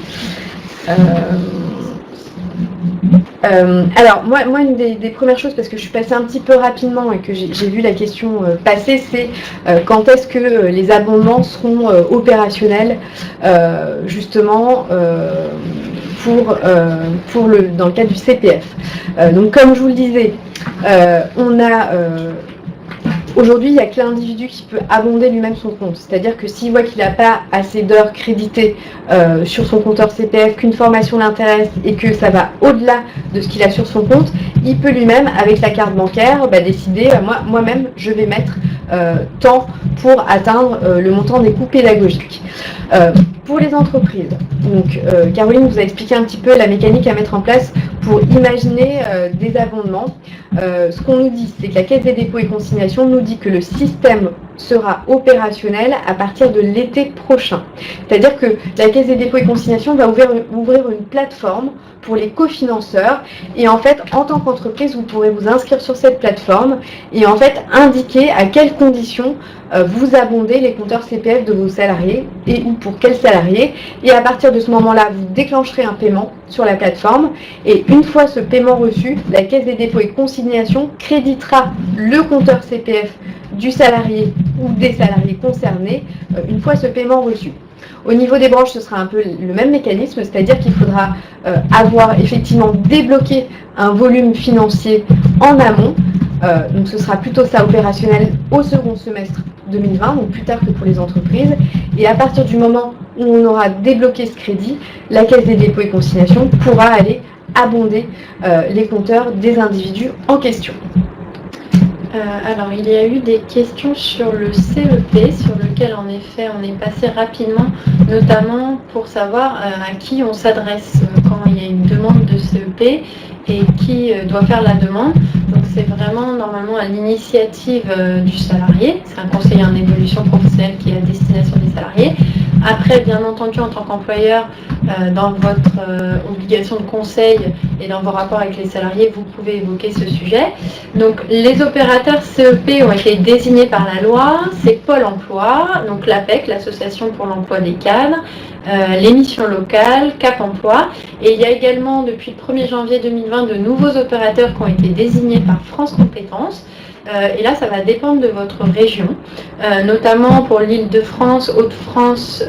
Alors, moi une des premières choses, parce que je suis passée un petit peu rapidement et que j'ai vu la question passer, c'est quand est-ce que les abonnements seront opérationnels, justement, dans le cadre du CPF. Donc, comme je vous le disais, on a... Aujourd'hui, il n'y a que l'individu qui peut abonder lui-même son compte. C'est-à-dire que s'il voit qu'il n'a pas assez d'heures créditées sur son compteur CPF, qu'une formation l'intéresse et que ça va au-delà de ce qu'il a sur son compte, il peut lui-même, avec la carte bancaire, décider, moi-même, je vais mettre temps pour atteindre le montant des coûts pédagogiques. Pour les entreprises, donc Caroline vous a expliqué un petit peu la mécanique à mettre en place pour imaginer des abondements. Ce qu'on nous dit, c'est que la Caisse des dépôts et consignations nous dit que le système sera opérationnel à partir de l'été prochain. C'est-à-dire que la Caisse des dépôts et consignations va ouvrir une plateforme pour les cofinanceurs et en fait, en tant qu'entreprise, vous pourrez vous inscrire sur cette plateforme et en fait indiquer à quelles conditions vous abondez les compteurs CPF de vos salariés et ou pour quels salariés. Et à partir de ce moment-là, vous déclencherez un paiement sur la plateforme et une fois ce paiement reçu, la Caisse des dépôts et consignations créditera le compteur CPF du salarié ou des salariés concernés une fois ce paiement reçu. Au niveau des branches, ce sera un peu le même mécanisme, c'est-à-dire qu'il faudra avoir effectivement débloqué un volume financier en amont. Donc ce sera plutôt ça opérationnel au second semestre 2020, donc plus tard que pour les entreprises. Et à partir du moment où on aura débloqué ce crédit, la Caisse des dépôts et consignations pourra aller abonder les compteurs des individus en question. Alors, il y a eu des questions sur le CEP, sur lequel, en effet, on est passé rapidement, notamment pour savoir à qui on s'adresse quand il y a une demande de CEP et qui doit faire la demande. Donc, c'est vraiment, normalement, à l'initiative du salarié. C'est un conseiller en évolution professionnelle qui est à destination des salariés. Après, bien entendu, en tant qu'employeur, dans votre obligation de conseil et dans vos rapports avec les salariés, vous pouvez évoquer ce sujet. Donc, les opérateurs CEP ont été désignés par la loi. C'est Pôle emploi, donc l'APEC, l'Association pour l'emploi des cadres, les missions locales, Cap emploi. Et il y a également, depuis le 1er janvier 2020, de nouveaux opérateurs qui ont été désignés par France Compétences. Et là, ça va dépendre de votre région, notamment pour l'Île-de-France, Hauts-de-France,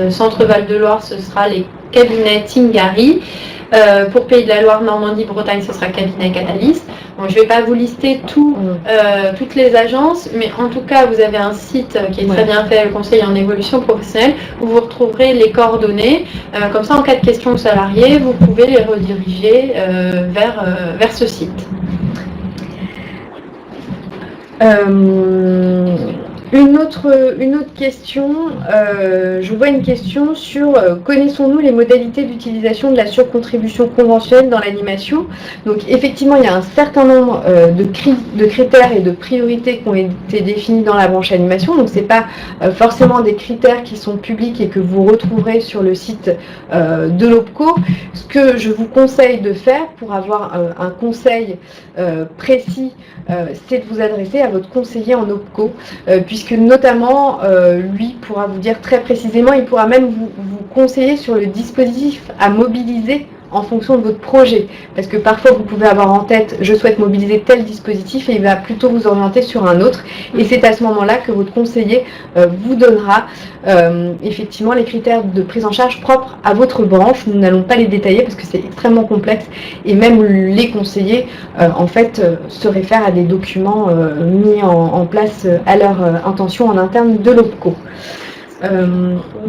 Centre-Val de Loire, ce sera les cabinets Tingari. Pour Pays de la Loire, Normandie, Bretagne, ce sera cabinet Catalyst. Bon, je ne vais pas vous lister toutes les agences, mais en tout cas, vous avez un site qui est très bien fait, le Conseil en évolution professionnelle, où vous retrouverez les coordonnées. Comme ça, en cas de questions aux salariés, vous pouvez les rediriger vers ce site. Une autre question, je vois une question sur connaissons-nous les modalités d'utilisation de la surcontribution conventionnelle dans l'animation. Donc effectivement, il y a un certain nombre de critères et de priorités qui ont été définis dans la branche animation. Donc ce n'est pas forcément des critères qui sont publics et que vous retrouverez sur le site de l'OPCO. Ce que je vous conseille de faire pour avoir un conseil précis, c'est de vous adresser à votre conseiller en OPCO, puisque notamment, lui pourra vous dire très précisément, il pourra même vous conseiller sur le dispositif à mobiliser en fonction de votre projet. Parce que parfois, vous pouvez avoir en tête, je souhaite mobiliser tel dispositif, et il va plutôt vous orienter sur un autre. Et c'est à ce moment-là que votre conseiller vous donnera effectivement les critères de prise en charge propres à votre branche. Nous n'allons pas les détailler parce que c'est extrêmement complexe. Et même les conseillers, en fait, se réfèrent à des documents mis en place à leur intention en interne de l'OPCO.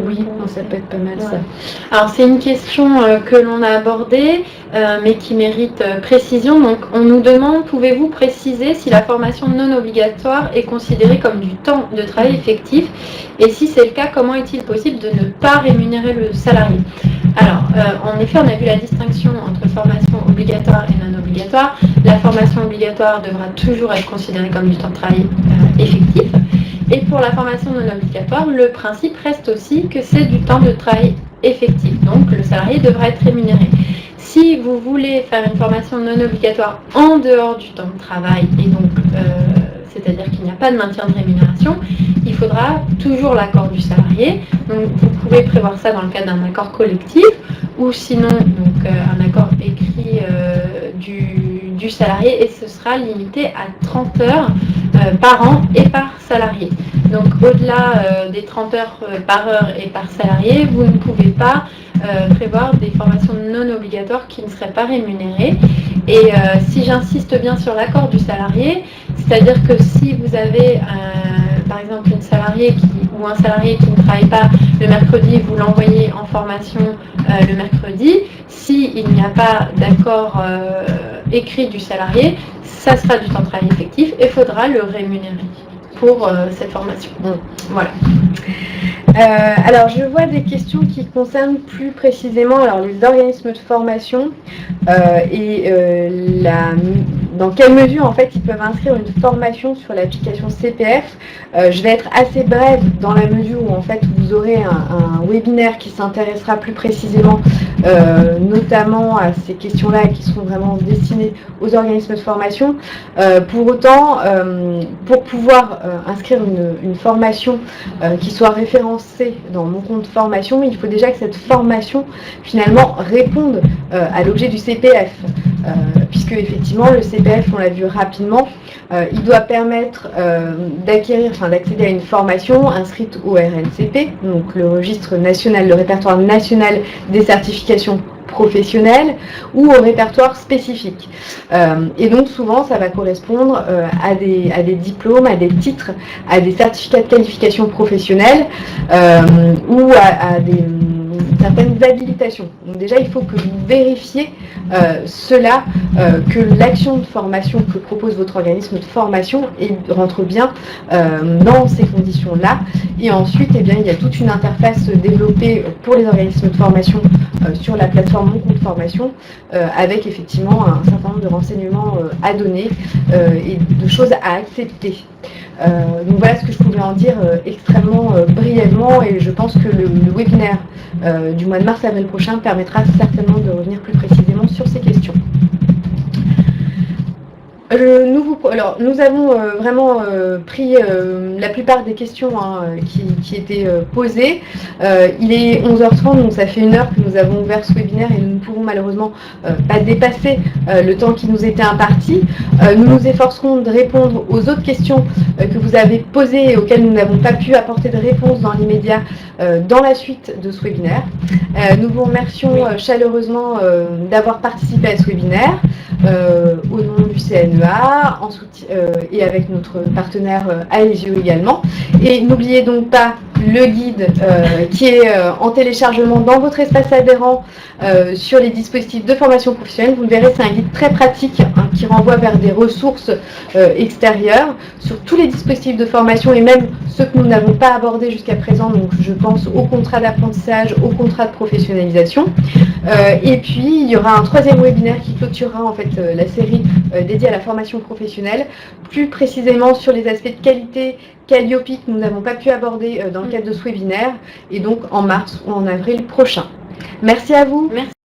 Oui, ça peut être pas mal ça. Alors c'est une question que l'on a abordée, mais qui mérite précision. Donc on nous demande, pouvez-vous préciser si la formation non obligatoire est considérée comme du temps de travail effectif, et si c'est le cas, comment est-il possible de ne pas rémunérer le salarié? Alors, en effet, on a vu la distinction entre formation obligatoire et non obligatoire. La formation obligatoire devra toujours être considérée comme du temps de travail effectif. Et pour la formation non obligatoire, le principe reste aussi que c'est du temps de travail effectif. Donc, le salarié devra être rémunéré. Si vous voulez faire une formation non obligatoire en dehors du temps de travail, et donc, c'est-à-dire qu'il n'y a pas de maintien de rémunération, il faudra toujours l'accord du salarié. Donc, vous pouvez prévoir ça dans le cadre d'un accord collectif, ou sinon, donc, un accord écrit du salarié, et ce sera limité à 30 heures par an et par salarié. Donc au-delà des 30 heures par heure et par salarié, vous ne pouvez pas prévoir des formations non obligatoires qui ne seraient pas rémunérées. Et si j'insiste bien sur l'accord du salarié, c'est-à-dire que si vous avez par exemple une salariée ou un salarié qui ne travaille pas le mercredi, vous l'envoyez en formation le mercredi, s'il n'y a pas d'accord écrit du salarié, ça sera du temps de travail effectif et il faudra le rémunérer. pour cette formation. Voilà. Alors, je vois des questions qui concernent plus précisément les organismes de formation dans quelle mesure en fait ils peuvent inscrire une formation sur l'application CPF. Je vais être assez brève dans la mesure où en fait vous aurez un webinaire qui s'intéressera plus précisément notamment à ces questions-là qui seront vraiment destinées aux organismes de formation. Pour autant, pour pouvoir inscrire une formation qui soit référencée dans mon compte formation, il faut déjà que cette formation finalement réponde à l'objet du CPF, puisque effectivement le CPF, on l'a vu rapidement, il doit permettre d'accéder à une formation inscrite au RNCP, donc le registre national, le répertoire national des certifications professionnelles, ou au répertoire spécifique. Et donc souvent ça va correspondre à des diplômes, à des titres, à des certificats de qualification professionnelle ou à certaines habilitations. Donc déjà il faut que vous vérifiez cela, que l'action de formation que propose votre organisme de formation rentre bien dans ces conditions-là. Et ensuite, eh bien, il y a toute une interface développée pour les organismes de formation sur la plateforme Mon Compte Formation, avec effectivement un certain nombre de renseignements à donner et de choses à accepter. Donc voilà ce que je pouvais en dire extrêmement brièvement, et je pense que le webinaire du mois de mars-avril prochain permettra certainement de revenir plus précisément sur ces questions. Nous avons vraiment pris la plupart des questions qui étaient posées. Il est 11h30, donc ça fait 1 heure que nous avons ouvert ce webinaire et nous ne pourrons malheureusement pas dépasser le temps qui nous était imparti. Nous nous efforcerons de répondre aux autres questions que vous avez posées et auxquelles nous n'avons pas pu apporter de réponse dans l'immédiat dans la suite de ce webinaire. Nous vous remercions chaleureusement d'avoir participé à ce webinaire au nom du CNEA et avec notre partenaire Aesio également. Et n'oubliez donc pas le guide qui est en téléchargement dans votre espace adhérent sur les dispositifs de formation professionnelle. Vous le verrez, c'est un guide très pratique qui renvoie vers des ressources extérieures sur tous les dispositifs de formation et même ceux que nous n'avons pas abordés jusqu'à présent. Donc je pense au contrat d'apprentissage, au contrat de professionnalisation. Et puis il y aura un 3e webinaire qui clôturera en fait la série dédiée à la formation professionnelle, plus précisément sur les aspects de qualité Calliope que nous n'avons pas pu aborder dans le cadre de ce webinaire, et donc en mars ou en avril prochain. Merci à vous. Merci.